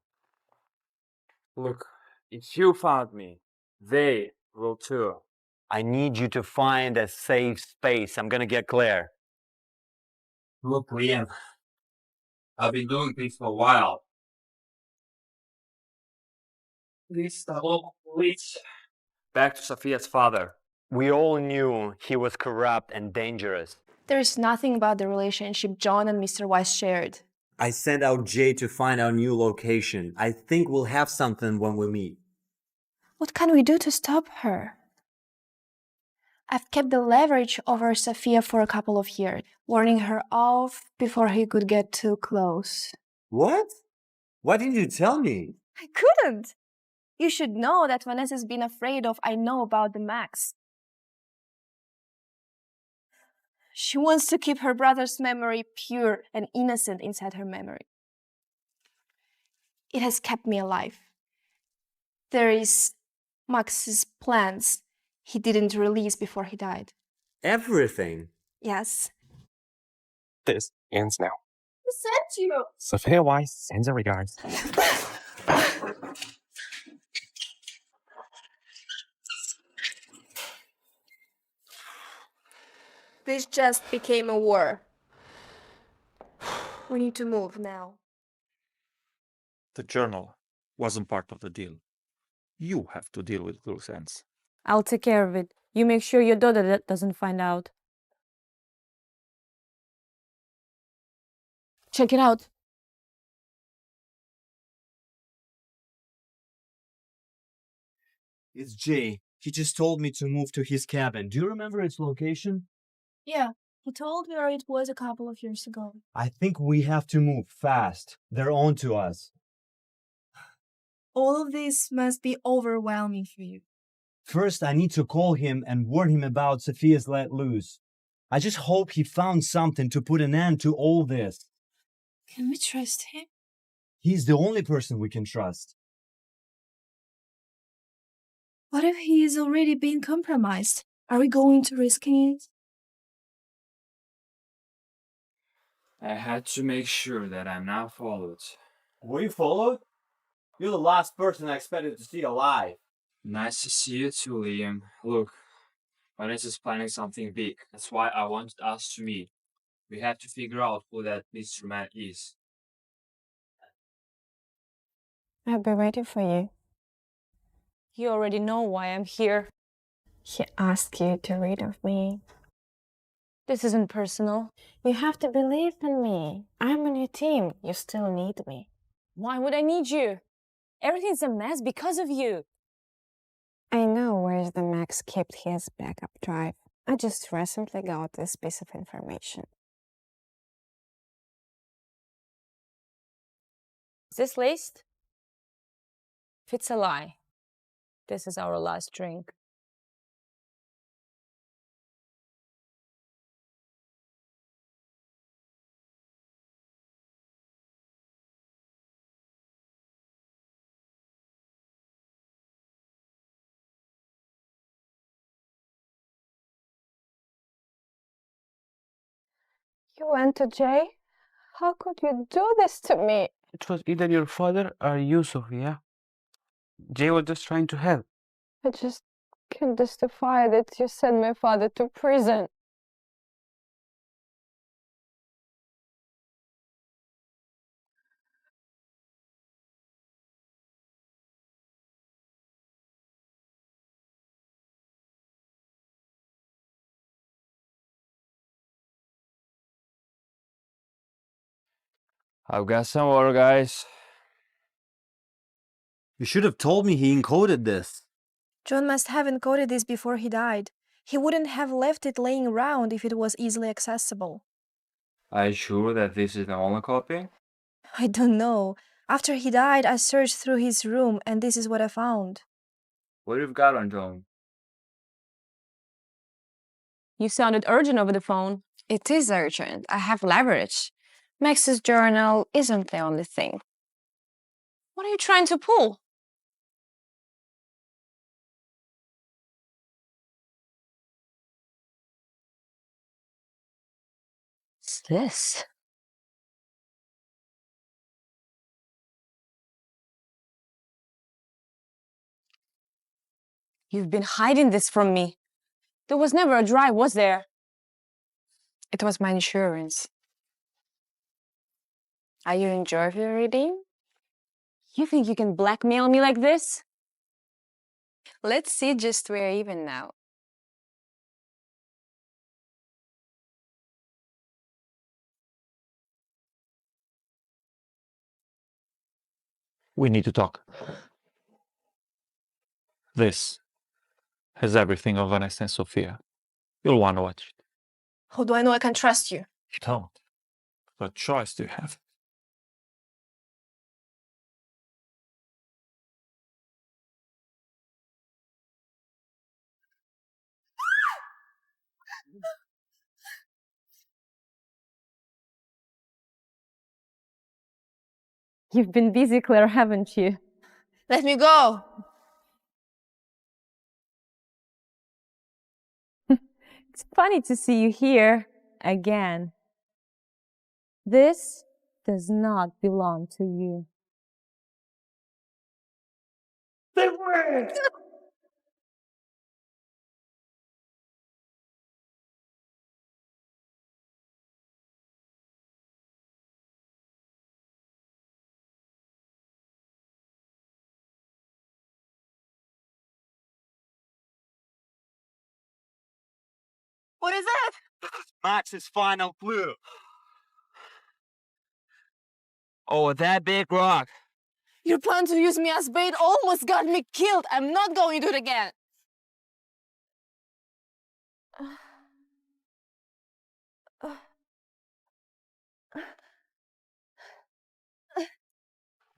Look, if you found me, they will too. I need you to find a safe space. I'm gonna get Claire. Look, Liam, I've been doing this for a while. This the local police. Back to Sophia's father. We all knew he was corrupt and dangerous. There is nothing about the relationship John and Mr. Weiss shared. I sent out Jay to find our new location. I think we'll have something when we meet. What can we do to stop her? I've kept the leverage over Sophia for a couple of years, warning her off before he could get too close. What? Why didn't you tell me? I couldn't! You should know that Vanessa's been afraid of I know about the Max. She wants to keep her brother's memory pure and innocent inside her memory. It has kept me alive. There is Max's plans he didn't release before he died. Everything? Yes. This ends now. Who sent you? Sophia Weiss sends her regards. This just became a war. We need to move now. The journal wasn't part of the deal. You have to deal with loose ends. I'll take care of it. You make sure your daughter doesn't find out. Check it out. It's Jay. He just told me to move to his cabin. Do you remember its location? Yeah, he told me where it was a couple of years ago. I think we have to move fast. They're on to us. All of this must be overwhelming for you. First, I need to call him and warn him about Sophia's let loose. I just hope he found something to put an end to all this. Can we trust him? He's the only person we can trust. What if he is already being compromised? Are we going to risk it? I had to make sure that I'm not followed. Were you followed? You're the last person I expected to see alive. Nice to see you too, Liam. Look, Vanessa is planning something big. That's why I wanted us to meet. We have to figure out who that mystery man is. I'll be waiting for you. You already know why I'm here. He asked you to read of me. This isn't personal. You have to believe in me. I'm on your team. You still need me. Why would I need you? Everything's a mess because of you. I know where the Max kept his backup drive. I just recently got this piece of information. Is this laced? If it's a lie, this is our last drink. You went to Jay? How could you do this to me? It was either your father or you, Sophia. Jay was just trying to help. I just can't justify that you sent my father to prison. I've got some water, guys. You should have told me he encoded this. John must have encoded this before he died. He wouldn't have left it laying around if it was easily accessible. Are you sure that this is the only copy? I don't know. After he died, I searched through his room, and this is what I found. What you've got on John? You sounded urgent over the phone. It is urgent. I have leverage. Max's journal isn't the only thing. What are you trying to pull? What's this? You've been hiding this from me. There was never a drive, was there? It was my insurance. Are you enjoying your reading? You think you can blackmail me like this? Let's see just we're even now. We need to talk. This has everything of Vanessa and Sophia. You'll want to watch it. How do I know I can trust you? You don't. What choice do you have? You've been busy, Claire, haven't you? Let me go. It's funny to see you here again. This does not belong to you. They win! What is that? Max's final clue. Oh, that big rock. Your plan to use me as bait almost got me killed. I'm not going to do it again.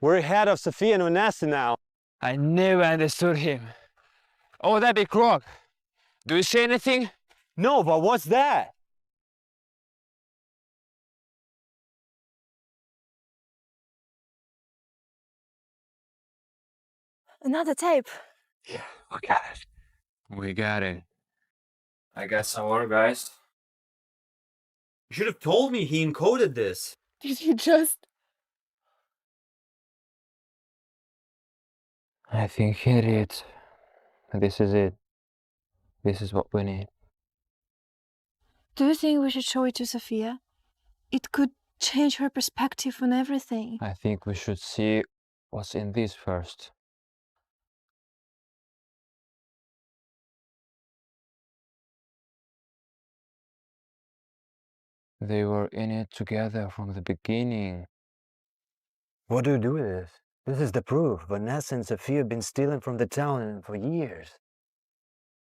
We're ahead of Sophia and Onessa now. I never understood him. Oh, that big rock. Do you see anything? No, but what's that? Another tape. Yeah, we got it. We got it. I got some more, guys. You should have told me he encoded this. Did you just... I think he did. This is it. This is what we need. Do you think we should show it to Sophia? It could change her perspective on everything. I think we should see what's in this first. They were in it together from the beginning. What do you do with this? This is the proof. Vanessa and Sophia have been stealing from the town for years.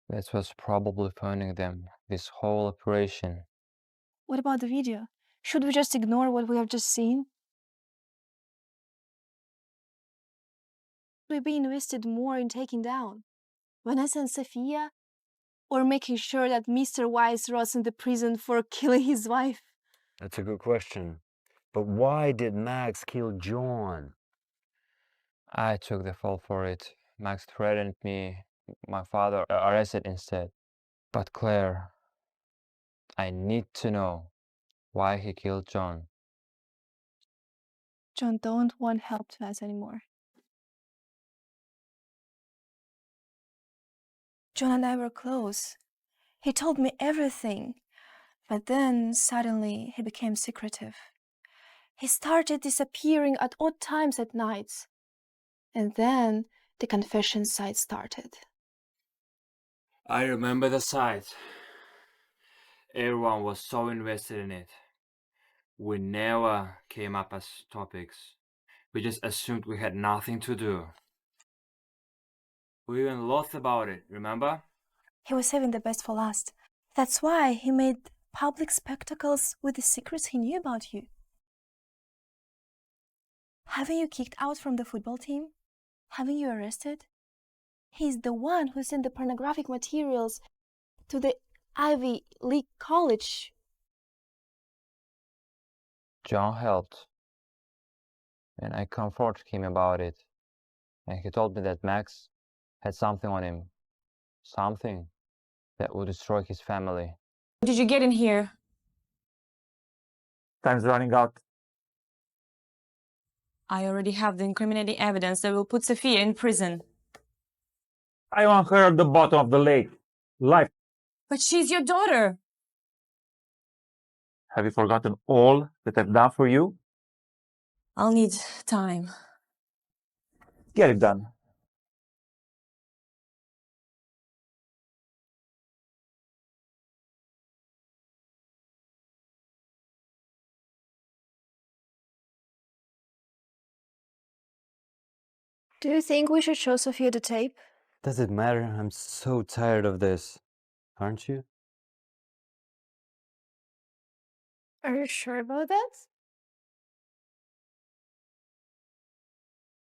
That's what's probably funding them, this whole operation. What about the video? Should we just ignore what we have just seen? Should we be invested more in taking down Vanessa and Sophia? Or making sure that Mr. Wise rots in the prison for killing his wife? That's a good question. But why did Max kill John? I took the fall for it. Max threatened me. My father arrested instead. But Claire, I need to know why he killed John. John don't want help to us anymore. John and I were close. He told me everything. But then, suddenly, he became secretive. He started disappearing at odd times at nights. And then, the confession site started. I remember the site. Everyone was so invested in it. We never came up as topics. We just assumed we had nothing to do. We even laughed about it, remember? He was saving the best for last. That's why he made public spectacles with the secrets he knew about you. Having you kicked out from the football team? Having you arrested? He's the one who sent the pornographic materials to the Ivy League college. John helped. And I comforted him about it. And he told me that Max had something on him. Something that would destroy his family. Did you get in here? Time's running out. I already have the incriminating evidence that will put Sophia in prison. I want her at the bottom of the lake. Life. But she's your daughter. Have you forgotten all that I've done for you? I'll need time. Get it done. Do you think we should show Sophia the tape? Does it matter? I'm so tired of this. Aren't you? Are you sure about that?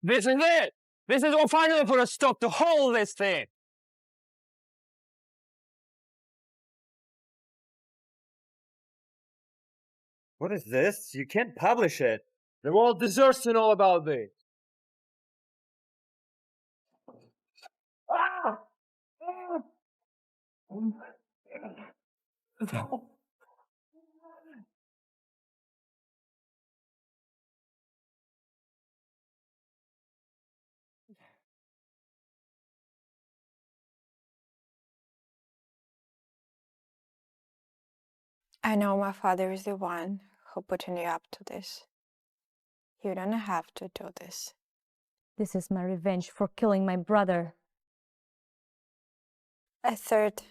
This is it! This is what finally put a stop to all this thing! What is this? You can't publish it. The world deserves to know about this. I know my father is the one who put you up to this. You don't have to do this. This is my revenge for killing my brother. I thought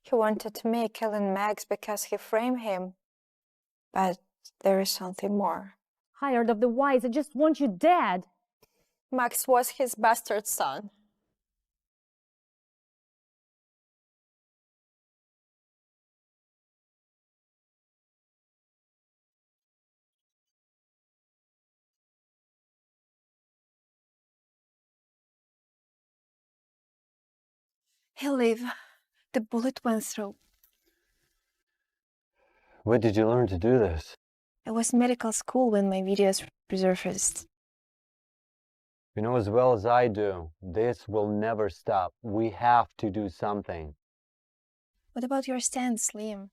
he wanted me killing Max because he framed him. But there is something more. Hired of the wise, I just want you dead. Max was his bastard son. He lived. The bullet went through. Where did you learn to do this? I was in medical school when my videos resurfaced. You know as well as I do, this will never stop. We have to do something. What about your stand, Slim?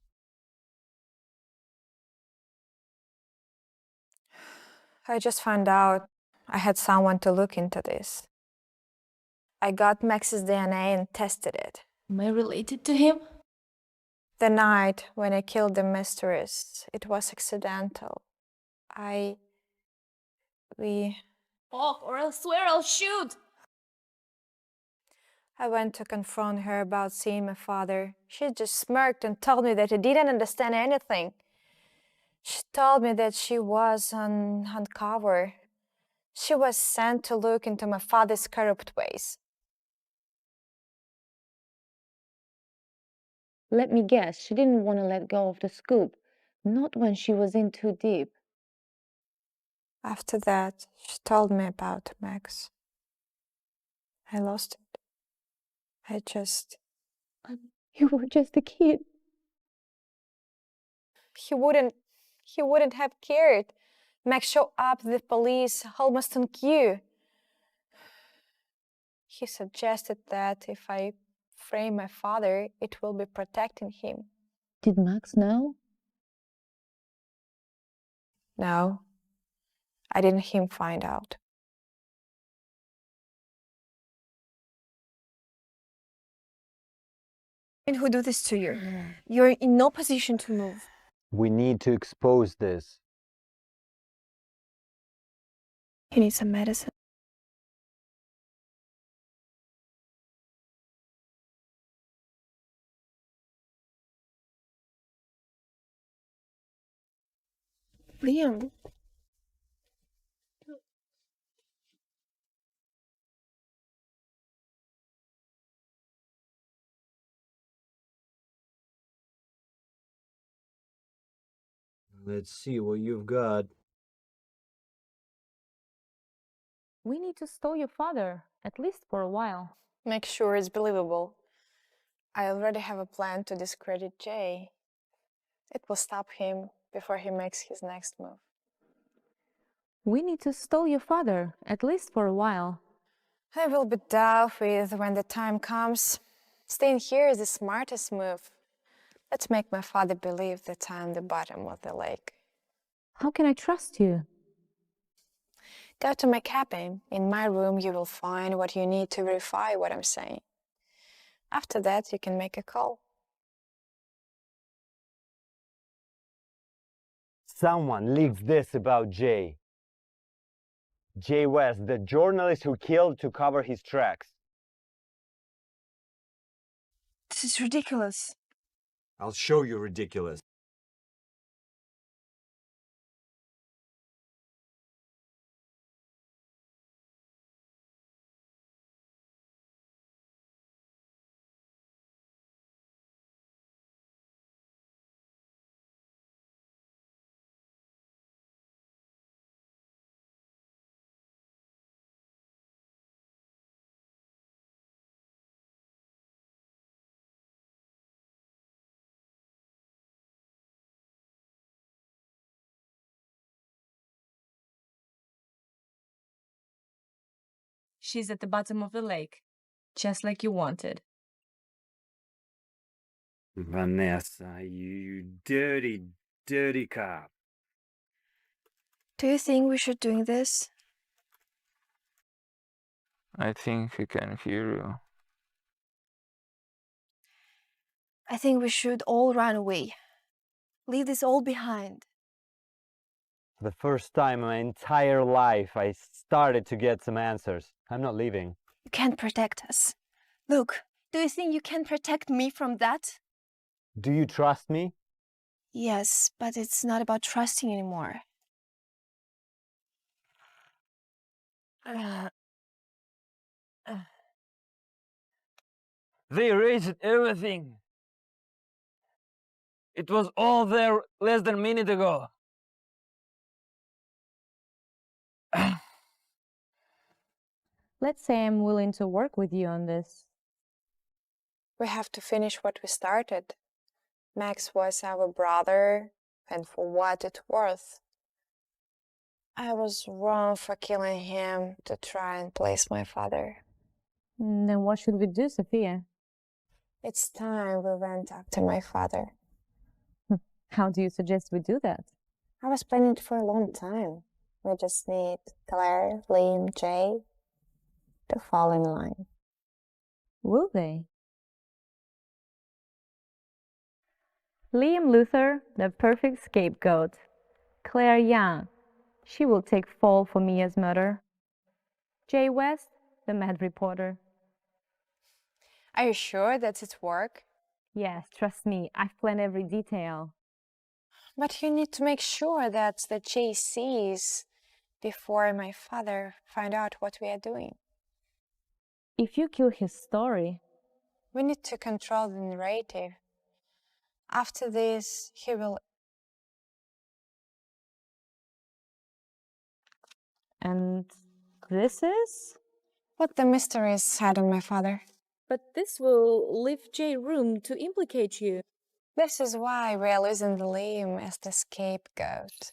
I just found out I had someone to look into this. I got Max's DNA and tested it. Am I related to him? The night when I killed the mistress, it was accidental. We... Talk, or I swear I'll shoot! I went to confront her about seeing my father. She just smirked and told me that I didn't understand anything. She told me that she was uncover. She was sent to look into my father's corrupt ways. Let me guess, she didn't want to let go of the scoop. Not when she was in too deep. After that, she told me about Max. I lost it. You were just a kid. He wouldn't have cared. Max showed up the police almost on cue. He suggested that if I frame my father, it will be protecting him. Did Max know? No, I didn't him find out. And who do this to you? You're in no position to move. We need to expose this. You need some medicine. Liam. Let's see what you've got. We need to stall your father, at least for a while. Make sure it's believable. I already have a plan to discredit Jay. It will stop him before he makes his next move. We need to stall your father, at least for a while. I will be dealt with when the time comes. Staying here is the smartest move. Let's make my father believe that I'm the bottom of the lake. How can I trust you? Go to my cabin. In my room, you will find what you need to verify what I'm saying. After that, you can make a call. Someone leaks this about Jay. Jay West, the journalist who killed to cover his tracks. This is ridiculous. I'll show you ridiculous. She's at the bottom of the lake, just like you wanted. Vanessa, you dirty, dirty cop. Do you think we should do this? I think he can hear you. I think we should all run away. Leave this all behind. For the first time in my entire life, I started to get some answers. I'm not leaving. You can't protect us. Look, do you think you can protect me from that? Do you trust me? Yes, but it's not about trusting anymore. They erased everything. It was all there less than a minute ago. Let's say I'm willing to work with you on this. We have to finish what we started. Max was our brother, and for what it's worth. I was wrong for killing him to try and place my father. Then what should we do, Sophia? It's time we went after my father. How do you suggest we do that? I was planning it for a long time. We just need Claire, Liam, Jay to fall in line. Will they? Liam Luther, the perfect scapegoat. Claire Young, she will take fall for Mia's murder. Jay West, the mad reporter. Are you sure that's its work? Yes, trust me, I've planned every detail. But you need to make sure that the Jay sees before my father find out what we are doing. If you kill his story... We need to control the narrative. After this, he will... And this is? What the mysteries had on my father. But this will leave Jay room to implicate you. This is why we are using Liam as the scapegoat.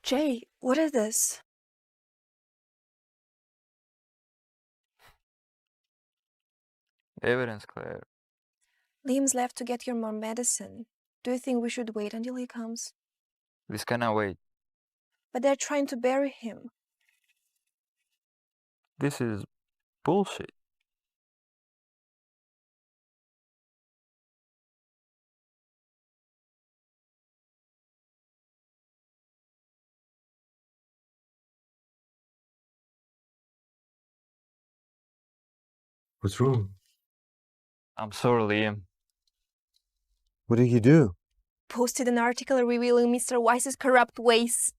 Jay, what is this? Evidence, Claire. Liam's left to get you more medicine. Do you think we should wait until he comes? This cannot wait. But they're trying to bury him. This is bullshit. What's wrong? I'm sorry, Liam. What did you do? Posted an article revealing Mr. Weiss's corrupt ways.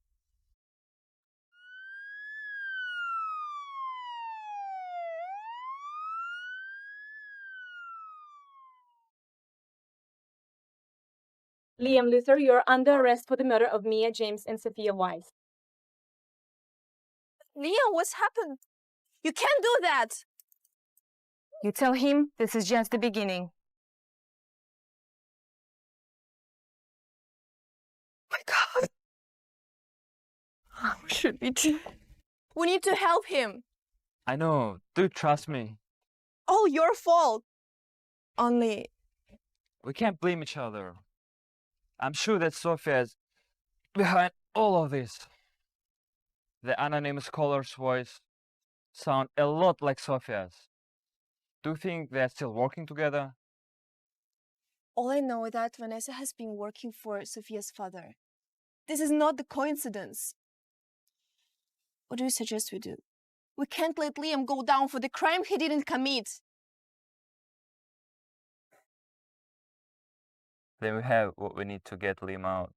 Liam Luther, you're under arrest for the murder of Mia James and Sophia Weiss. Liam, what's happened? You can't do that! You tell him this is just the beginning. My God. How should we do? We need to help him. I know. Do trust me. All your fault. Only... We can't blame each other. I'm sure that Sophia is behind all of this. The anonymous caller's voice sounds a lot like Sophia's. Do you think they're still working together? All I know is that Vanessa has been working for Sophia's father. This is not the coincidence. What do you suggest we do? We can't let Liam go down for the crime he didn't commit. Then we have what we need to get Liam out.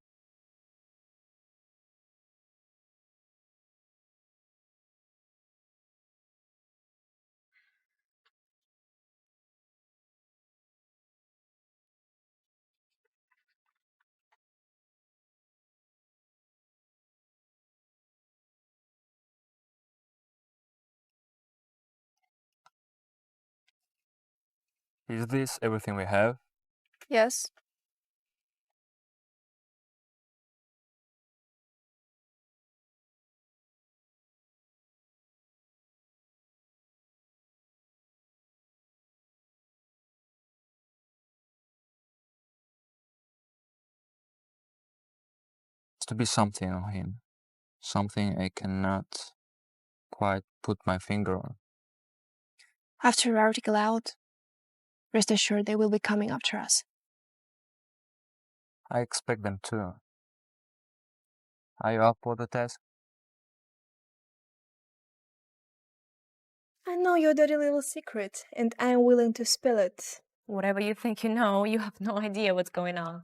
Is this everything we have? Yes. It's to be something on him. Something I cannot quite put my finger on. After your article out, rest assured they will be coming after us. I expect them to. Are you up for the task? I know your dirty little secret, and I'm willing to spill it. Whatever you think you know, you have no idea what's going on.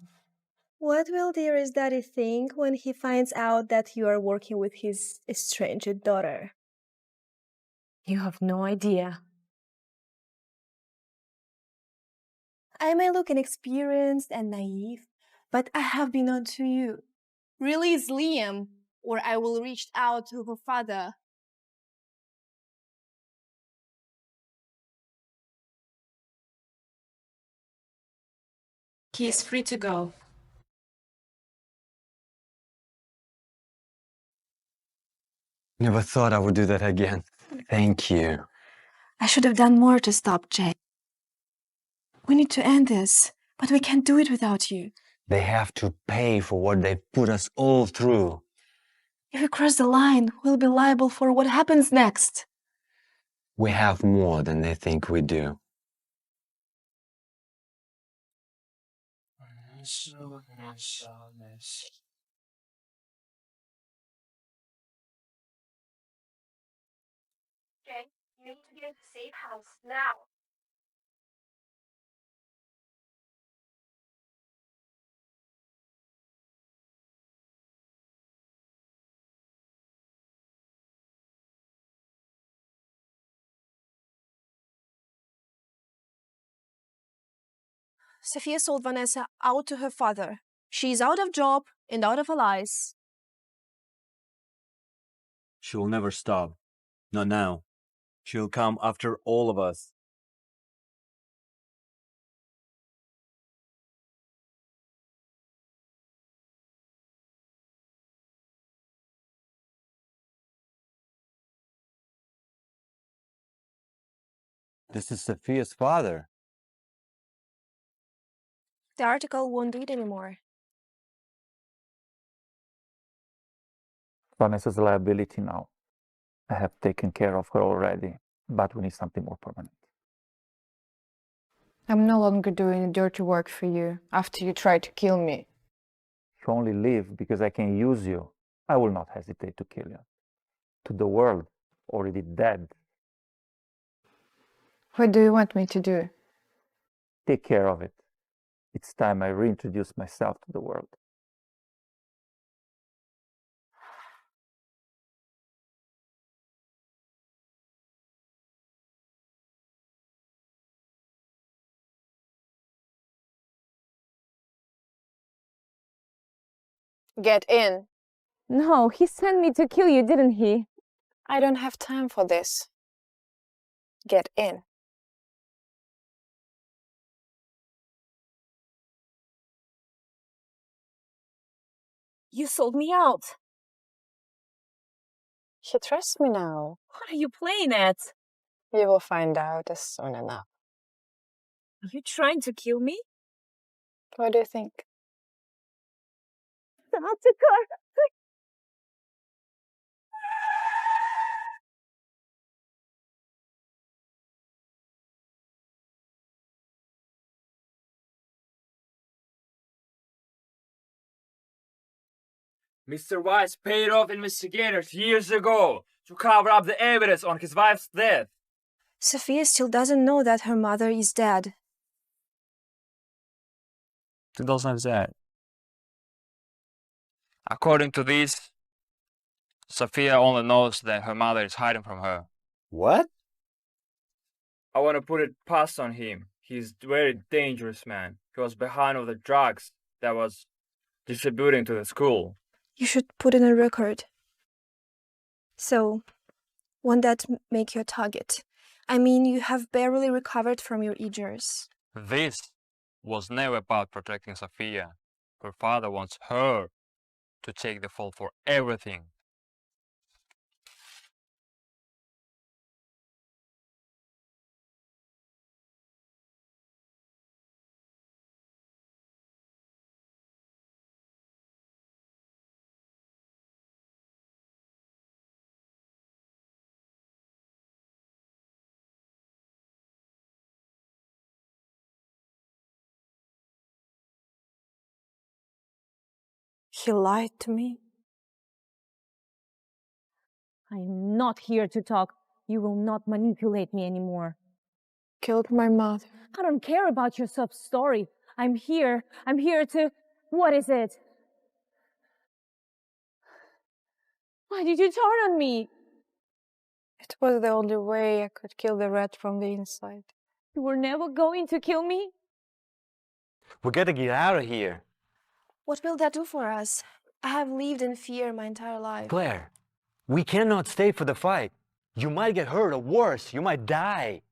What will dearest daddy think when he finds out that you are working with his estranged daughter? You have no idea. I may look inexperienced and naive, but I have been on to you. Release Liam, or I will reach out to her father. He is free to go. Never thought I would do that again. Thank you. I should have done more to stop Jay. We need to end this, but we can't do it without you. They have to pay for what they put us all through. If we cross the line, we'll be liable for what happens next. We have more than they think we do. Jay, you need to get to the safe house now. Sophia sold Vanessa out to her father. She's out of job and out of allies. She will never stop. Not now. She'll come after all of us. This is Sophia's father. The article won't do it anymore. Vanessa's a liability now. I have taken care of her already, but we need something more permanent. I'm no longer doing the dirty work for you after you tried to kill me. You only live because I can use you. I will not hesitate to kill you. To the world already dead. What do you want me to do? Take care of it. It's time I reintroduce myself to the world. Get in. No, he sent me to kill you, didn't he? I don't have time for this. Get in. You sold me out. She trusts me now. What are you playing at? You will find out as soon enough. Are you trying to kill me? What do you think? Not the car. Mr. Weiss paid off investigators years ago to cover up the evidence on his wife's death. Sophia still doesn't know that her mother is dead. She doesn't have that. According to this, Sophia only knows that her mother is hiding from her. What? I want to put it past on him. He's a very dangerous man. He was behind all the drugs that was distributing to the school. You should put in a record. So, won't that make you a target? I mean, you have barely recovered from your injuries. This was never about protecting Sophia. Her father wants her to take the fall for everything. He lied to me. I am not here to talk. You will not manipulate me anymore. Killed my mother. I don't care about your sub story. I'm here to... What is it? Why did you turn on me? It was the only way I could kill the rat from the inside. You were never going to kill me? We gotta get out of here. What will that do for us? I have lived in fear my entire life. Claire, we cannot stay for the fight. You might get hurt, or worse, you might die.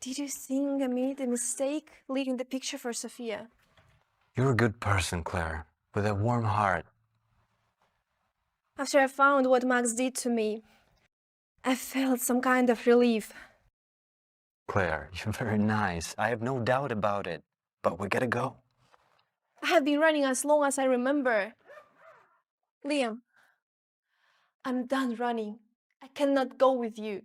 Did you think I made a mistake leaving the picture for Sophia? You're a good person, Claire, with a warm heart. After I found what Max did to me, I felt some kind of relief. Claire, you're very nice. I have no doubt about it. But we gotta go. I have been running as long as I remember. Liam, I'm done running. I cannot go with you.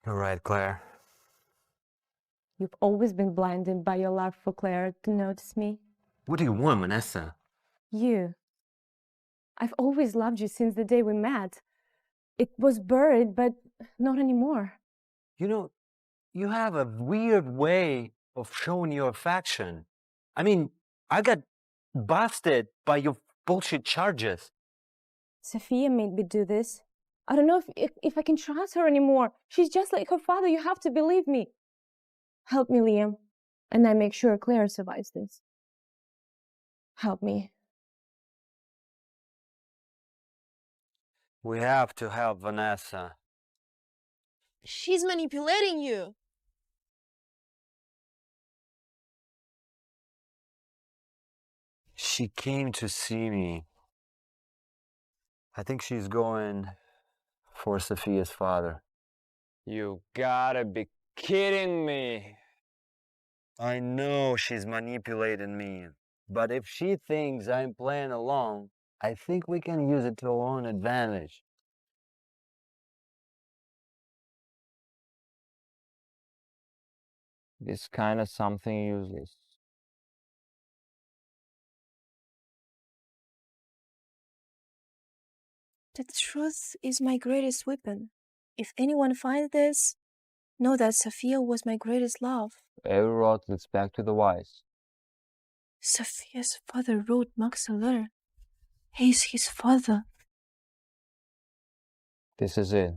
You're right, Claire. You've always been blinded by your love for Claire to notice me. What do you want, Vanessa? You. I've always loved you since the day we met. It was buried, but not anymore. You know, you have a weird way of showing your affection. I mean, I got busted by your bullshit charges. Sophia made me do this. I don't know if I can trust her anymore. She's just like her father. You have to believe me. Help me, Liam, and I make sure Claire survives this. Help me. We have to help Vanessa. She's manipulating you. She came to see me. I think she's going for Sophia's father. You gotta be kidding me. I know she's manipulating me, but if she thinks I'm playing along, I think we can use it to our own advantage. This kind of something useless. The truth is my greatest weapon. If anyone finds this, know that Sophia was my greatest love. Every road leads back to the wise. Sophia's father wrote Max a letter. He's his father. This is it.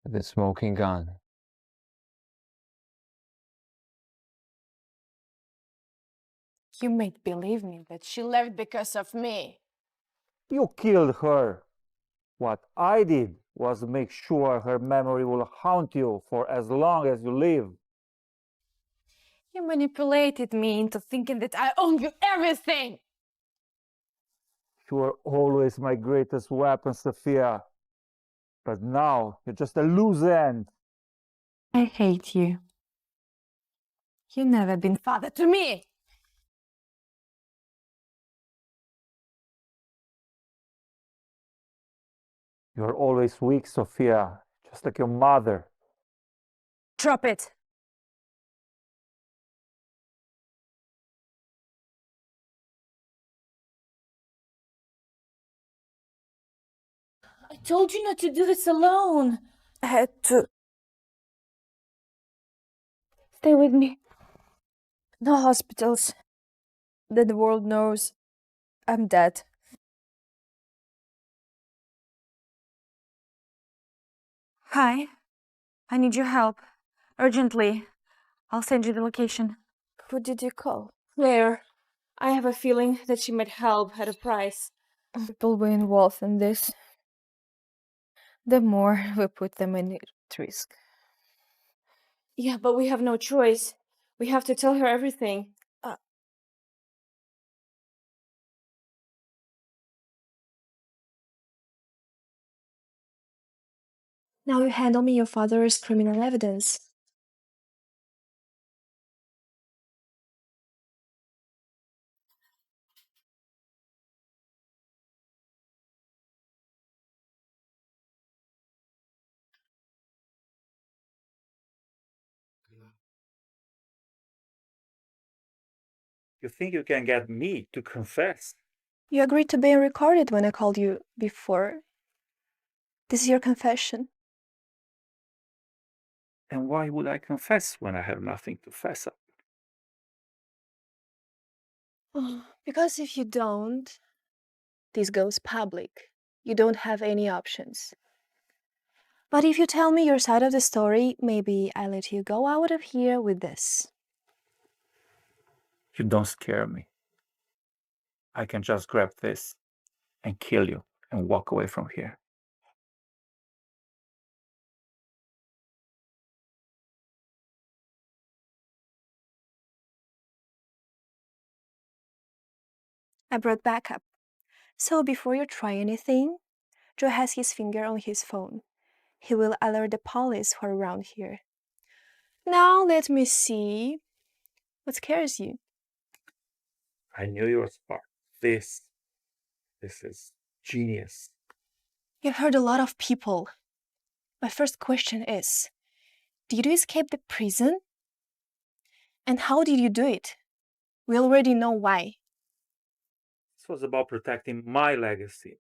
The smoking gun. You made believe me that she left because of me. You killed her. What I did was make sure her memory will haunt you for as long as you live. You manipulated me into thinking that I own you everything. You were always my greatest weapon, Sophia. But now you're just a loose end. I hate you. You never been father to me. You're always weak, Sophia, just like your mother. Drop it. I told you not to do this alone. I had to. Stay with me. No hospitals. Then the world knows I'm dead. Hi. I need your help. Urgently. I'll send you the location. Who did you call? Claire. I have a feeling that she might help at a price. People were involved in this. The more we put them in at risk. Yeah, but we have no choice. We have to tell her everything. Now you handle me your father's criminal evidence. You think you can get me to confess? You agreed to being recorded when I called you before. This is your confession. And why would I confess when I have nothing to fess up? Because if you don't, this goes public. You don't have any options. But if you tell me your side of the story, maybe I let you go out of here with this. You don't scare me. I can just grab this and kill you and walk away from here. I brought backup. So before you try anything, Joe has his finger on his phone. He will alert the police who are around here. Now let me see. What scares you? I knew you were smart. This is genius. You've heard a lot of people. My first question is, did you escape the prison? And how did you do it? We already know why. This was about protecting my legacy.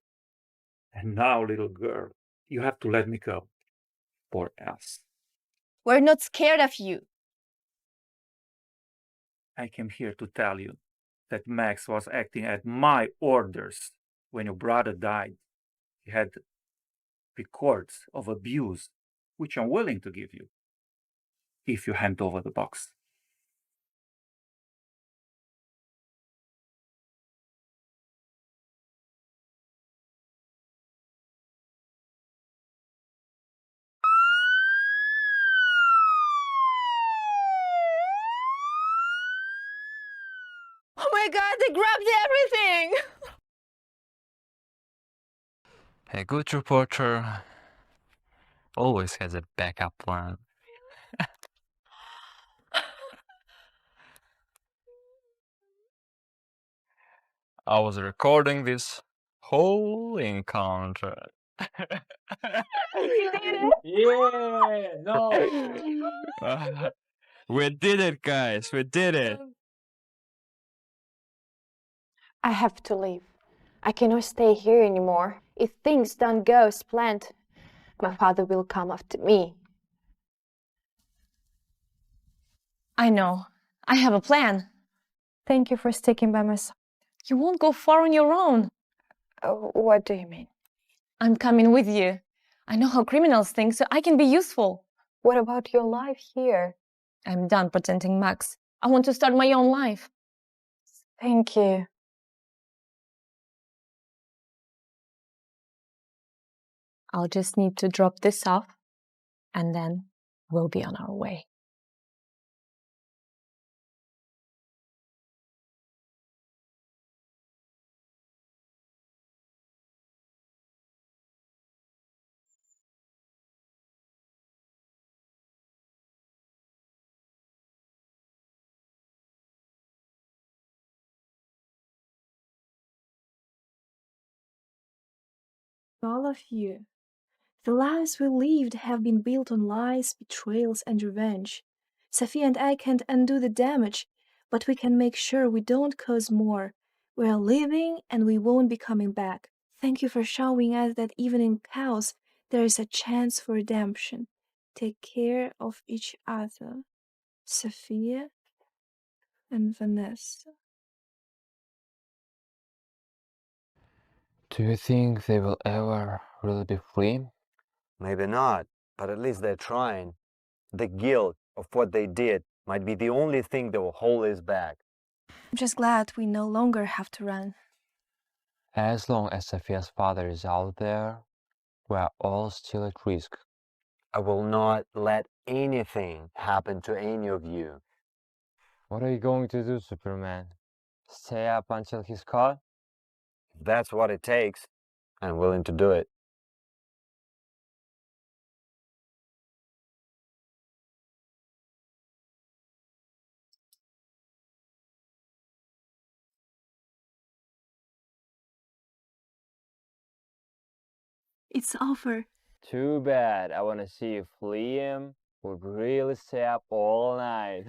And now, little girl, you have to let me go. Or else. We're not scared of you. I came here to tell you that Max was acting at my orders when your brother died. He had records of abuse, which I'm willing to give you, if you hand over the box. Oh my god, they grabbed everything! A good reporter always has a backup plan. I was recording this whole encounter. You did it? Yeah, no. We did it, guys. We did it. I have to leave. I cannot stay here anymore. If things don't go as planned, my father will come after me. I know. I have a plan. Thank you for sticking by my side. You won't go far on your own. What do you mean? I'm coming with you. I know how criminals think, so I can be useful. What about your life here? I'm done pretending Max. I want to start my own life. Thank you. I'll just need to drop this off, and then we'll be on our way. All of you. The lives we lived have been built on lies, betrayals, and revenge. Sophia and I can't undo the damage, but we can make sure we don't cause more. We are living and we won't be coming back. Thank you for showing us that even in chaos, there is a chance for redemption. Take care of each other. Sophia and Vanessa. Do you think they will ever really be free? Maybe not. But at least they're trying. The guilt of what they did might be the only thing that will hold us back. I'm just glad we no longer have to run. As long as Sophia's father is out there, we are all still at risk. I will not let anything happen to any of you. What are you going to do, Superman? Stay up until he's caught? If that's what it takes, I'm willing to do it. It's over. Too bad. I want to see if Liam would really stay up all night.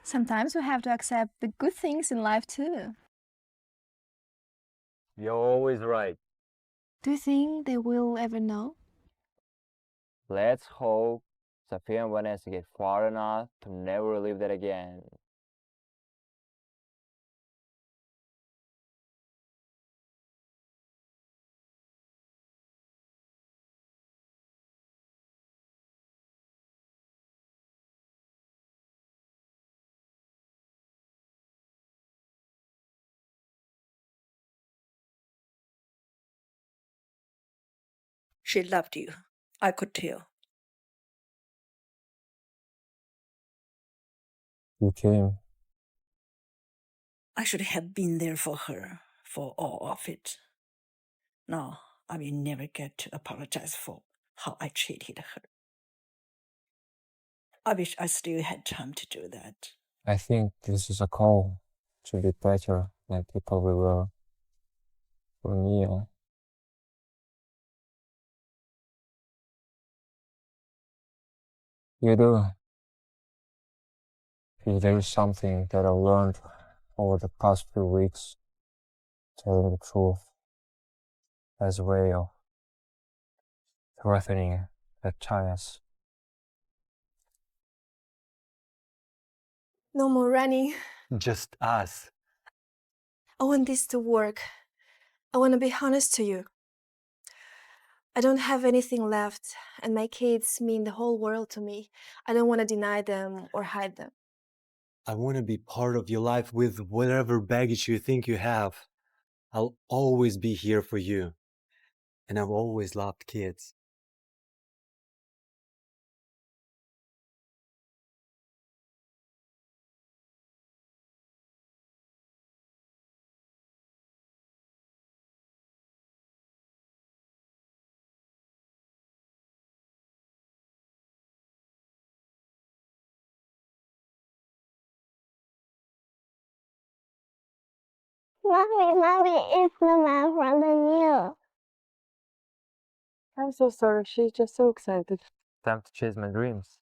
Sometimes we have to accept the good things in life too. You're always right. Do you think they will ever know? Let's hope Sophia and Vanessa get far enough to never relive that again. She loved you. I could tell. You came. I should have been there for her, for all of it. Now, I will never get to apologize for how I treated her. I wish I still had time to do that. I think this is a call to be better than people we were. For Neil. You do. If there is something that I've learned over the past few weeks, telling the truth as a way of threatening that tie us. No more running. Just us. I want this to work. I want to be honest to you. I don't have anything left, and my kids mean the whole world to me. I don't want to deny them or hide them. I want to be part of your life with whatever baggage you think you have. I'll always be here for you. And I've always loved kids. Mommy, it's the man from the news. I'm so sorry. She's just so excited. Time to chase my dreams.